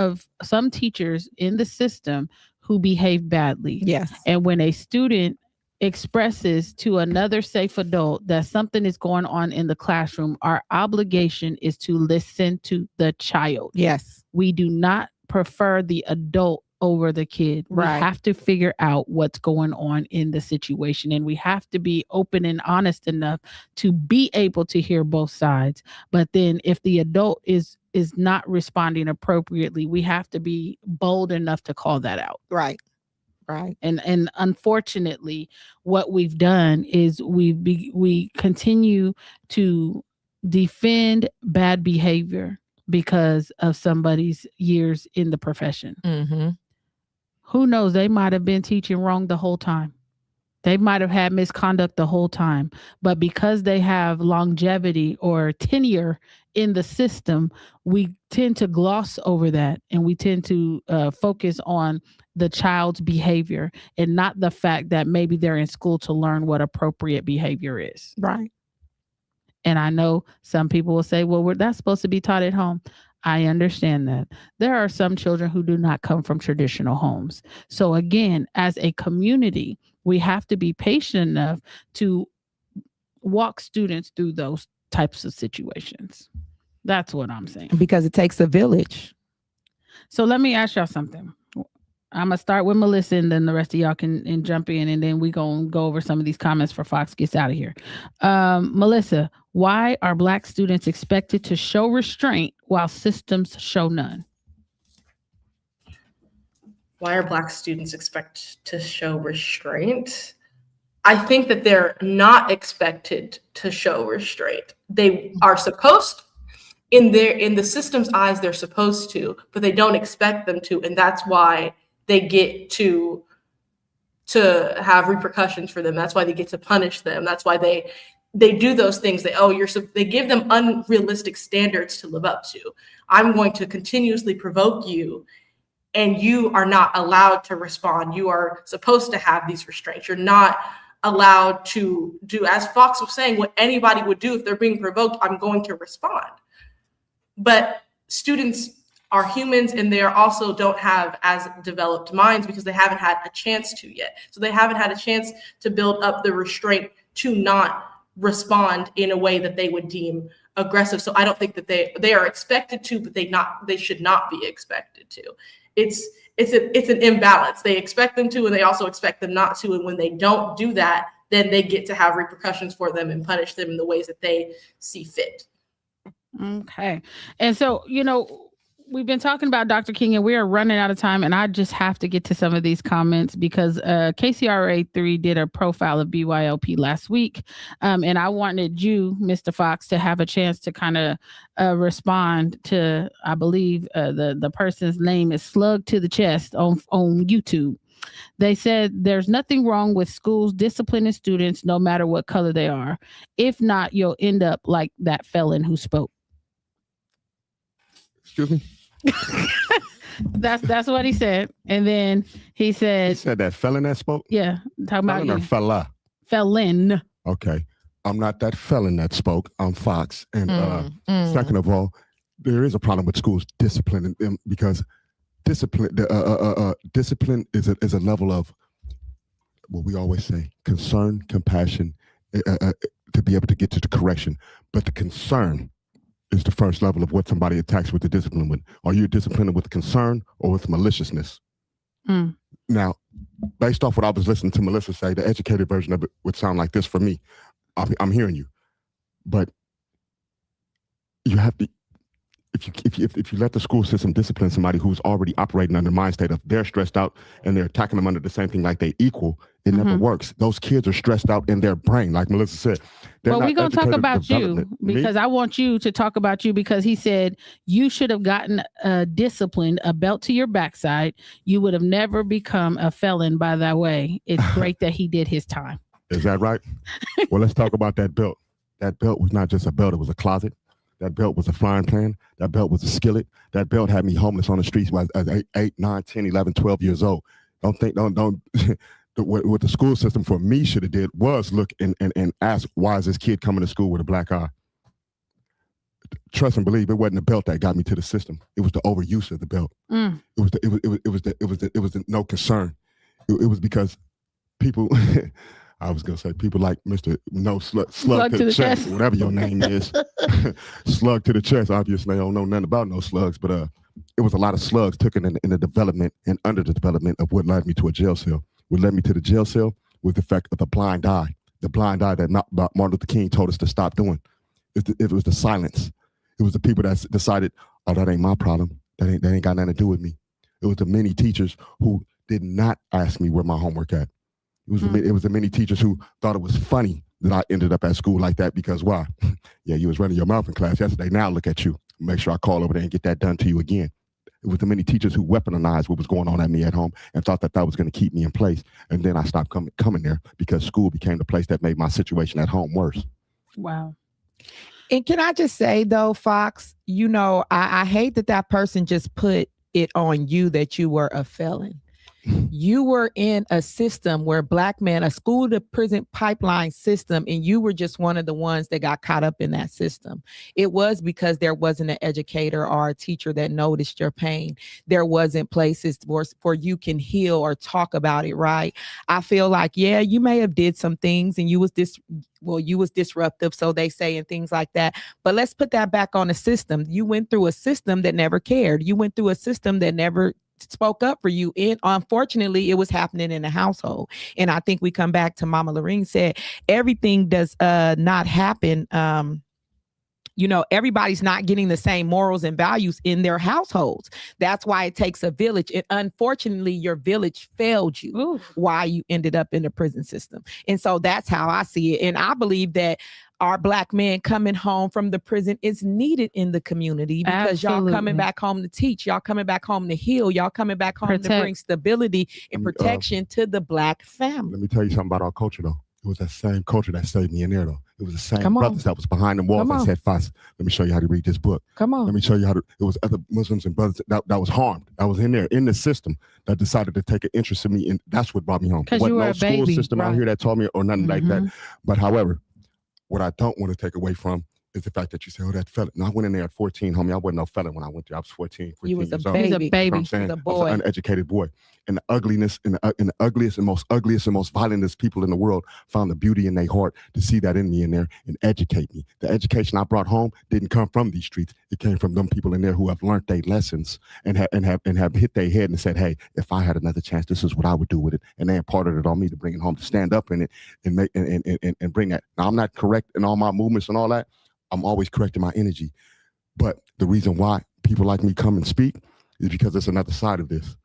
teachers in the system who behave badly. Yes. And when a student expresses to another safe adult that something is going on in the classroom, our obligation is to listen to the child. Yes. We do not prefer the adult over the kid. Right. We have to figure out what's going on in the situation, and we have to be open and honest enough to be able to hear both sides. But then if the adult is not responding appropriately, we have to be bold enough to call that out. Right. And unfortunately, what we've done is we continue to defend bad behavior because of somebody's years in the profession. Mm-hmm. Who knows? They might have been teaching wrong the whole time. They might have had misconduct the whole time. But because they have longevity or tenure in the system, we tend to gloss over that, and we tend to focus on the child's behavior and not the fact that maybe they're in school to learn what appropriate behavior is. Right. And I know some people will say, well, that's supposed to be taught at home. I understand that. There are some children who do not come from traditional homes. So again, as a community, we have to be patient enough to walk students through those types of situations. That's what I'm saying. Because it takes a village. So let me ask y'all something. I'm going to start with Melissa, and then the rest of y'all can jump in, and then we're going to go over some of these comments for Fox gets out of here. Melissa, why are Black students expected to show restraint while systems show none? Why are Black students expected to show restraint? I think that they're not expected to show restraint. They are supposed, in the system's eyes, they're supposed to, but they don't expect them to, and that's why they get to have repercussions for them. That's why they get to punish them. That's why they do those things. They give them unrealistic standards to live up to. I'm going to continuously provoke you, and you are not allowed to respond. You are supposed to have these restraints. You're not allowed to do, as Fox was saying, what anybody would do if they're being provoked. I'm going to respond. But students are humans, and they also don't have as developed minds because they haven't had a chance to yet. So they haven't had a chance to build up the restraint to not respond in a way that they would deem aggressive. So I don't think that they are expected to, but they should not be expected to. It's an imbalance. They expect them to, and they also expect them not to. And when they don't do that, then they get to have repercussions for them and punish them in the ways that they see fit. Okay. And so, we've been talking about Dr. King and we are running out of time, and I just have to get to some of these comments because KCRA3 did a profile of BYLP last week. And I wanted you, Mr. Fox, to have a chance to kind of respond to, I believe the person's name is Slug to the Chest on YouTube. They said there's nothing wrong with schools disciplining students no matter what color they are. If not, you'll end up like that felon who spoke. Excuse me? That's what he said. And then he said that felon that spoke? Yeah. Talking about felon you. Or fella? Felon. Okay. I'm not that felon that spoke. I'm Fox. And second of all, there is a problem with schools disciplining them because discipline is a level of what we always say, concern, compassion, to be able to get to the correction. But the concern is the first level of what somebody attacks with the discipline with. Are you disciplining with concern or with maliciousness? Now, based off what I was listening to Melissa say, the educated version of it would sound like this for me. I'm hearing you, but you have to. If you let the school system discipline somebody who's already operating under the mind state of they're stressed out and they're attacking them under the same thing like they equal, it never works. Those kids are stressed out in their brain, like Melissa said. Well, we're going to talk about you because I want you to talk about you because he said you should have gotten disciplined, a belt to your backside. You would have never become a felon by that way. It's great that he did his time. Is that right? Well, let's talk about that belt. That belt was not just a belt. It was a closet. That belt was a frying pan. That belt was a skillet. That belt had me homeless on the streets when I was 8, 9, 10, 11, 12 years old. Don't what the school system for me should have did was look and ask, why is this kid coming to school with a black eye? Trust and believe, it wasn't the belt that got me to the system. It was the overuse of the belt. It was the no concern. It was because people I was gonna say people like Mr. No Slug to the chest, whatever your name is. Slug to the chest. Obviously, I don't know nothing about no slugs, but it was a lot of slugs taken in the development and under the development of what led me to a jail cell. What led me to the jail cell was the fact of the blind eye that Martin Luther King told us to stop doing. It was the silence. It was the people that decided, oh, that ain't my problem. That ain't got nothing to do with me. It was the many teachers who did not ask me where my homework at. It was the many teachers who thought it was funny that I ended up at school like that because why? Yeah, you was running your mouth in class yesterday. Now look at you. Make sure I call over there and get that done to you again. It was the many teachers who weaponized what was going on at me at home and thought that was going to keep me in place. And then I stopped coming there because school became the place that made my situation at home worse. Wow. And can I just say though, Fox, I hate that person just put it on you that you were a felon. You were in a system where black men, a school to prison pipeline system, and you were just one of the ones that got caught up in that system. It was because there wasn't an educator or a teacher that noticed your pain. There wasn't places where you can heal or talk about it, right? I feel like, yeah, you may have did some things and you was disruptive, so they say, and things like that. But let's put that back on the system. You went through a system that never cared. You went through a system that never spoke up for you. And unfortunately, it was happening in the household. And I think we come back to Mama Lorene said, everything does not happen. Everybody's not getting the same morals and values in their households. That's why it takes a village. And unfortunately, your village failed you. Oof. Why you ended up in the prison system. And so that's how I see it. And I believe that our black men coming home from the prison is needed in the community because y'all coming back home to teach, y'all coming back home to heal, y'all coming back home to bring stability and protection to the black family. Let me tell you something about our culture though. It was that same culture that saved me in there though. It was the same brothers that was behind the walls that said, Fox, let me show you how to read this book. Come on. Let me show you how to, it was other Muslims and brothers that was harmed. I was in there in the system that decided to take an interest in me, and that's what brought me home. Because you were a baby. No school system out here that taught me or nothing like that. But however, what I don't want to take away from is the fact that you say, oh, that felon. No, I went in there at 14, homie. I wasn't no felon when I went there. I was 14 you was years a old. baby. You was a baby. You know what I'm saying? You was a boy. I was an uneducated boy. And the ugliness and the ugliest and most violentest people in the world found the beauty in their heart to see that in me in there and educate me. The education I brought home didn't come from these streets. It came from them people in there who have learned their lessons and have hit their head and said, hey, if I had another chance, this is what I would do with it. And they imparted it on me to bring it home, to stand up in it and make and bring that. Now, I'm not correct in all my movements and all that. I'm always correcting my energy. But the reason why people like me come and speak is because it's another side of this.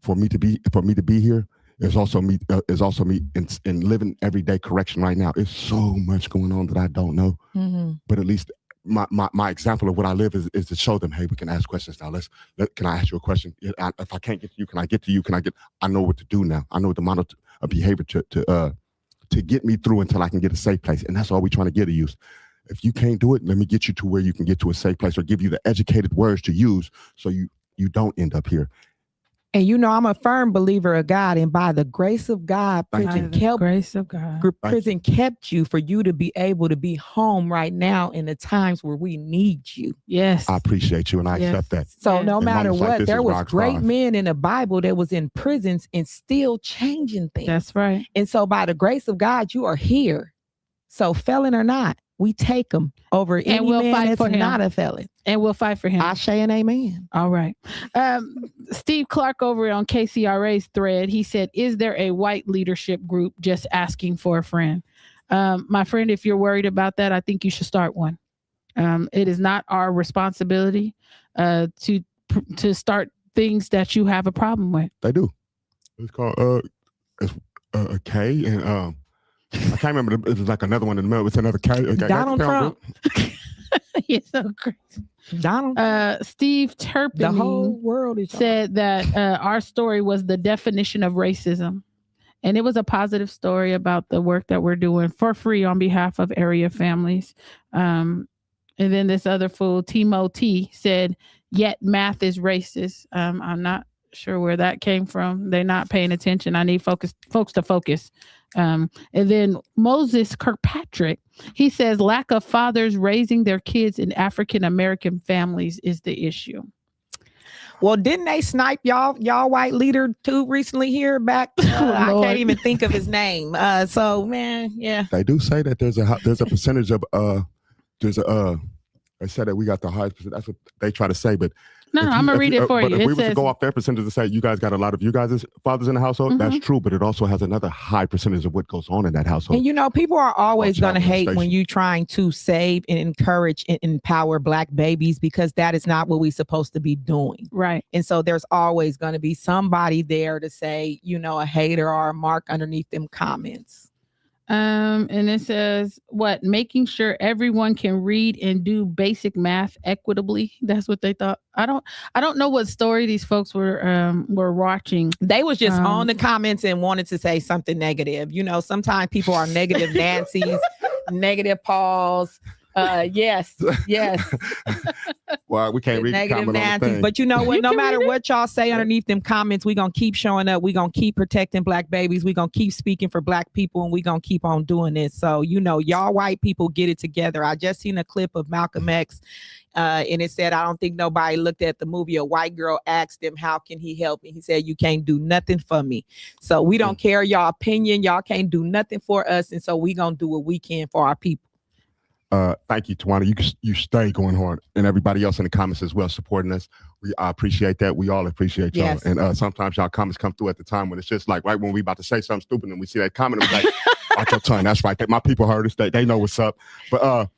For me to be here is also me in living everyday correction right now. It's so much going on that I don't know, but at least my example of what I live is to show them, hey, we can ask questions now. Can I ask you a question? If I can't get to you, can I get to you? I know what to do now. I know the model of behavior to get me through until I can get a safe place. And that's all we're trying to get to use. If you can't do it, let me get you to where you can get to a safe place or give you the educated words to use so you don't end up here. And you know, I'm a firm believer of God, and by the grace of God, prison kept you for you to be able to be home right now in the times where we need you. Yes. I appreciate you and I accept that. So no matter what, like there was great 5. men in the Bible that was in prisons and still changing things. That's right. And so by the grace of God, you are here. So felon or not, we take them over any man that's not a felon. And we'll fight for him. Ashe and amen. All right. Steve Clark over on KCRA's thread, he said, is there a white leadership group just asking for a friend? My friend, if you're worried about that, I think you should start one. It is not our responsibility to start things that you have a problem with. They do. It's called a K and I can't remember. It was like another one in the middle. It's another K. Donald Trump. He's so crazy. Donald. Steve Turpin. The whole world is said that our story was the definition of racism. And it was a positive story about the work that we're doing for free on behalf of area families. And then this other fool, Timo T, said, yet math is racist. I'm not sure where that came from. They're not paying attention. I need folks to focus. And then Moses Kirkpatrick, he says lack of fathers raising their kids in African-American families is the issue. Well, didn't they snipe y'all white leader too recently here back? I can't even think of his name. So man, yeah. They do say that there's a percentage of they said that we got the highest percentage. That's what they try to say, but no, I'm gonna read it for you. But if it we says, were to go off their percentage and say you guys got a lot of you guys' fathers in the household, that's true, but it also has another high percentage of what goes on in that household. And you know, people are always going to hate when you're trying to save and encourage and empower Black babies, because that is not what we're supposed to be doing. Right. And so there's always going to be somebody there to say, you know, a hater or a mark underneath them comments. And it says making sure everyone can read and do basic math equitably. That's what they thought. I don't know what story these folks were watching. They was just on the comments and wanted to say something negative. You know, sometimes people are negative Nancy's, negative Pauls. Yes. Well, we can't read negative the Nancy's, but you know what? No matter what y'all say underneath them comments, we're gonna keep showing up. We're gonna keep protecting Black babies. We're gonna keep speaking for Black people, and we're gonna keep on doing this. So, you know, y'all white people get it together. I just seen a clip of Malcolm X, and it said, I don't think nobody looked at the movie. A white girl asked him, how can he help me? He said, you can't do nothing for me. So we don't care y'all opinion. Y'all can't do nothing for us, and so we gonna do what we can for our people. Thank you, Tawana. You stay going hard, and everybody else in the comments as well supporting us. I appreciate that. We all appreciate y'all. Yes. And sometimes y'all comments come through at the time when it's just like right when we about to say something stupid and we see that comment, and we're like, watch your tongue. That's right. My people heard us. They know what's up. But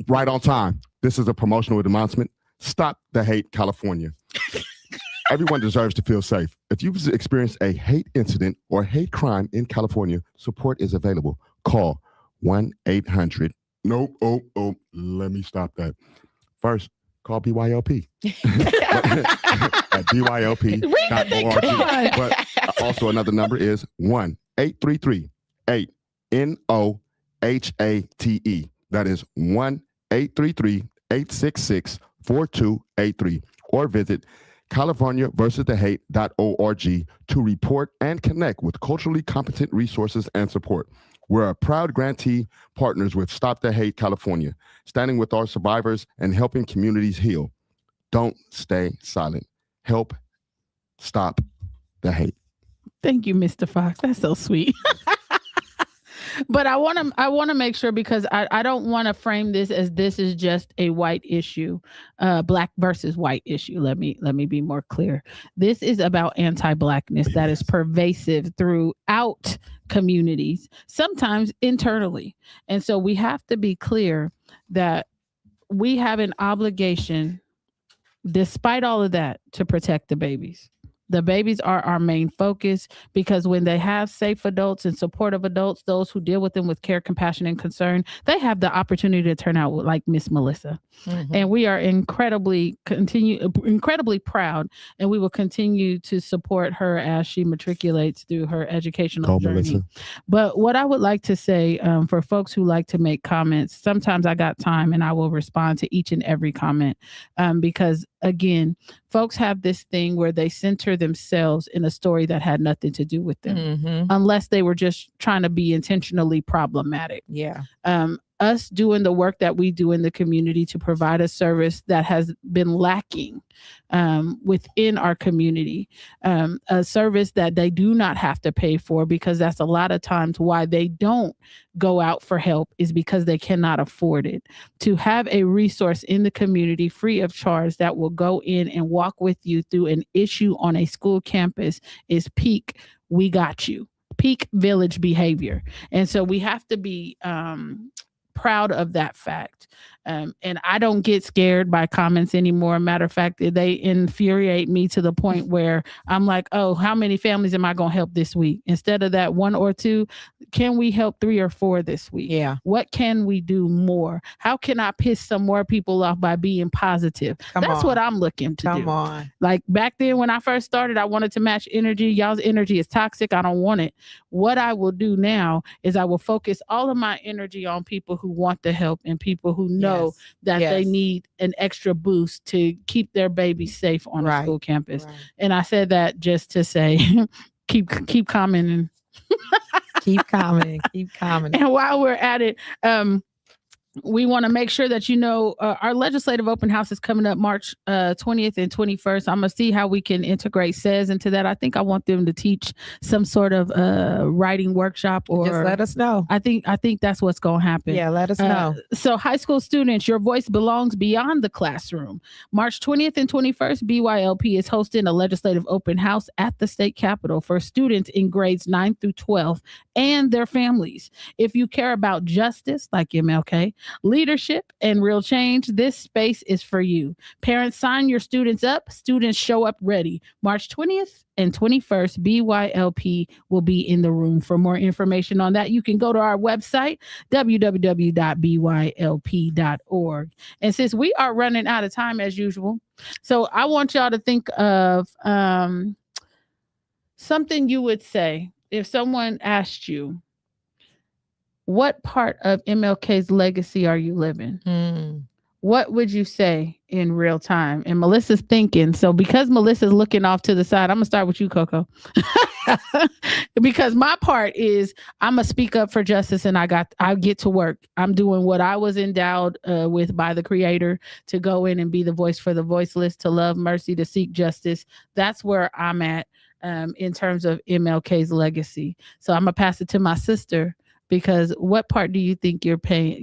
right on time. This is a promotional announcement. Stop the hate, California. Everyone deserves to feel safe. If you've experienced a hate incident or hate crime in California, support is available. Call 1-800. Nope. Oh, let me stop that. First, call BYLP. At BYLP.org. But also another number is 1-833-8-NOHATE. That is 1-833-866-4283. Or visit CaliforniaVersusTheHate.org to report and connect with culturally competent resources and support. We're a proud grantee partners with Stop the Hate California, standing with our survivors and helping communities heal. Don't stay silent. Help stop the hate. Thank you, Mr. Fox. That's so sweet. But I want to make sure, because I don't want to frame this as this is just a white issue, Black versus white issue. Let me be more clear. This is about anti-Blackness that is pervasive throughout communities, sometimes internally. And so we have to be clear that we have an obligation despite all of that, to protect the babies. The babies are our main focus because when they have safe adults and supportive adults, those who deal with them with care, compassion, and concern, they have the opportunity to turn out like Miss Melissa. And we are incredibly proud, and we will continue to support her as she matriculates through her educational journey. Melissa. But what I would like to say for folks who like to make comments, sometimes I got time and I will respond to each and every comment because again, folks have this thing where they center themselves in a story that had nothing to do with them, unless they were just trying to be intentionally problematic. Yeah. Us doing the work that we do in the community to provide a service that has been lacking within our community, a service that they do not have to pay for, because that's a lot of times why they don't go out for help, is because they cannot afford it. To have a resource in the community free of charge that will go in and walk with you through an issue on a school campus is peak, we got you, peak village behavior. And so we have to be proud of that fact. And I don't get scared by comments anymore. Matter of fact, they infuriate me to the point where I'm like, oh, how many families am I going to help this week? Instead of that 1 or 2, can we help 3 or 4 this week? Yeah. What can we do more? How can I piss some more people off by being positive? That's what I'm looking to do. Come on. Like back then when I first started, I wanted to match energy. Y'all's energy is toxic. I don't want it. What I will do now is I will focus all of my energy on people who want the help and people who know that they need an extra boost to keep their baby safe on a school campus. Right. And I said that just to say, keep commenting. Keep commenting. Keep commenting. And while we're at it, we want to make sure that our legislative open house is coming up March 20th and 21st. I'm going to see how we can integrate SAYS into that. I think I want them to teach some sort of writing workshop, or just let us know. I think that's what's going to happen. Yeah, let us know. So high school students, your voice belongs beyond the classroom. March 20th and 21st, BYLP is hosting a legislative open house at the state capitol for students in grades 9 through 12 and their families. If you care about justice, like MLK, leadership, and real change, this space is for you. Parents, sign your students up. Students, show up ready. March 20th and 21st, BYLP will be in the room. For more information on that, you can go to our website, www.bylp.org. And since we are running out of time as usual, so I want y'all to think of something you would say if someone asked you, what part of MLK's legacy are you living? What would you say in real time? And Melissa's thinking. So because Melissa's looking off to the side, I'm going to start with you, Coco. Because my part is I'm going to speak up for justice, and I get to work. I'm doing what I was endowed with by the Creator, to go in and be the voice for the voiceless, to love mercy, to seek justice. That's where I'm at in terms of MLK's legacy. So I'm going to pass it to my sister. Because what part do you think you're playing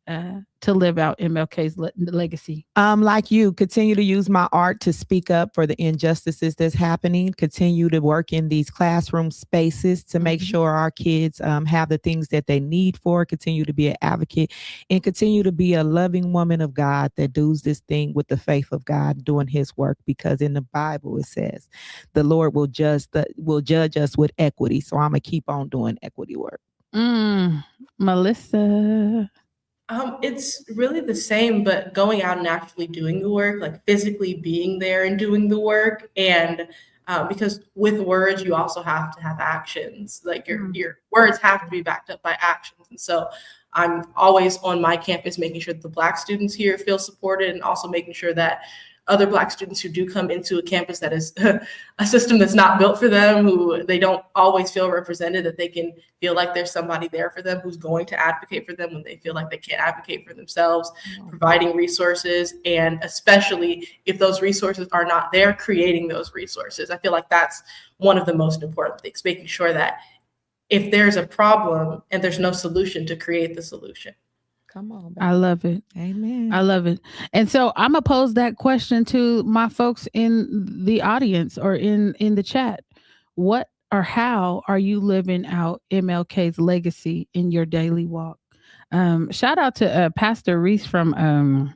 to live out MLK's legacy? Like you, continue to use my art to speak up for the injustices that's happening. Continue to work in these classroom spaces to make sure our kids have the things that they need for. Continue to be an advocate, and continue to be a loving woman of God that does this thing with the faith of God, doing His work. Because in the Bible it says the Lord will judge us with equity. So I'm gonna keep on doing equity work. Melissa. It's really the same, but going out and actually doing the work, like physically being there and doing the work. And because with words, you also have to have actions. Like your words have to be backed up by actions. And so I'm always on my campus making sure that the Black students here feel supported, and also making sure that other Black students who do come into a campus that is a system that's not built for them, who they don't always feel represented, that they can feel like there's somebody there for them who's going to advocate for them when they feel like they can't advocate for themselves, providing resources, and especially if those resources are not there, creating those resources. I feel like that's one of the most important things, making sure that if there's a problem and there's no solution, to create the solution. Come on, baby. I love it. Amen. I love it. And so I'm going to pose that question to my folks in the audience or in the chat. What or how are you living out MLK's legacy in your daily walk? Shout out to Pastor Reese from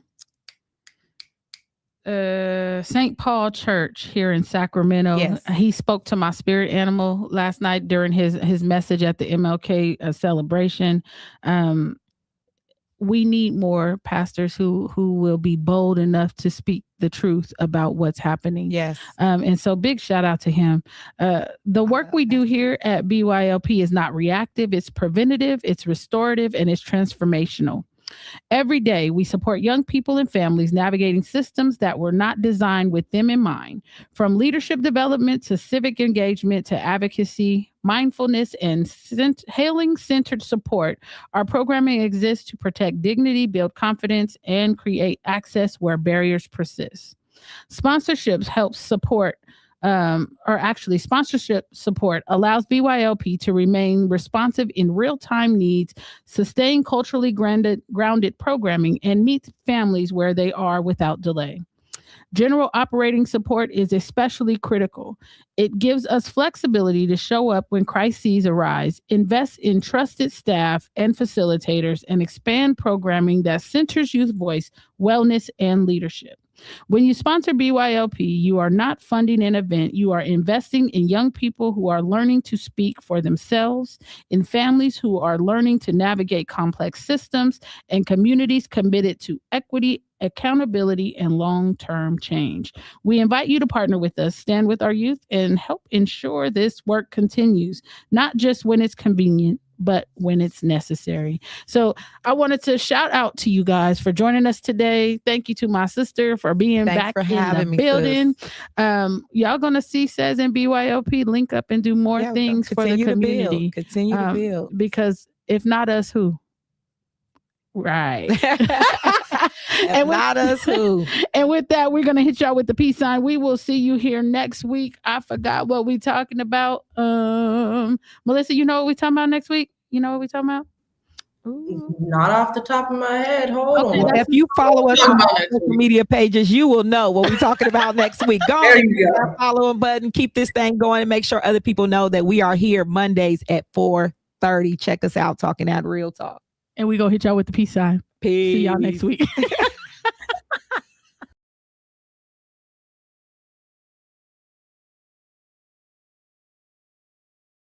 St. Paul Church here in Sacramento. Yes. He spoke to my spirit animal last night during his message at the MLK celebration. We need more pastors who will be bold enough to speak the truth about what's happening. Yes. And so big shout out to him. The work we do here at BYLP is not reactive, it's preventative, it's restorative, and it's transformational. Every day, we support young people and families navigating systems that were not designed with them in mind. From leadership development to civic engagement to advocacy, mindfulness, and healing-centered support, our programming exists to protect dignity, build confidence, and create access where barriers persist. Sponsorships help support sponsorship support allows BYLP to remain responsive in real-time needs, sustain culturally grounded programming, and meet families where they are without delay. General operating support is especially critical. It gives us flexibility to show up when crises arise, invest in trusted staff and facilitators, and expand programming that centers youth voice, wellness, and leadership. When you sponsor BYLP, you are not funding an event. You are investing in young people who are learning to speak for themselves, in families who are learning to navigate complex systems, and communities committed to equity, accountability, and long-term change. We invite you to partner with us, stand with our youth, and help ensure this work continues, not just when it's convenient, but when it's necessary. So I wanted to shout out to you guys for joining us today. Thank you to my sister for being back in the building. Y'all gonna see Says and BYLP link up and do more things for the community. Continue to build. Because if not us, who? Right. And not us who. And with that, we're going to hit y'all with the peace sign. We will see you here next week. I forgot what we talking about. Melissa, you know what we talking about next week? You know what we talking about? Ooh. Not off the top of my head. Hold on. If you follow us on our social media pages, you will know what we're talking about next week. Go on, hit that follow button. Keep this thing going and make sure other people know that we are here Mondays at 4:30. Check us out, Talking Out Real Talk. And we go hit y'all with the peace sign. Peace. See y'all next week.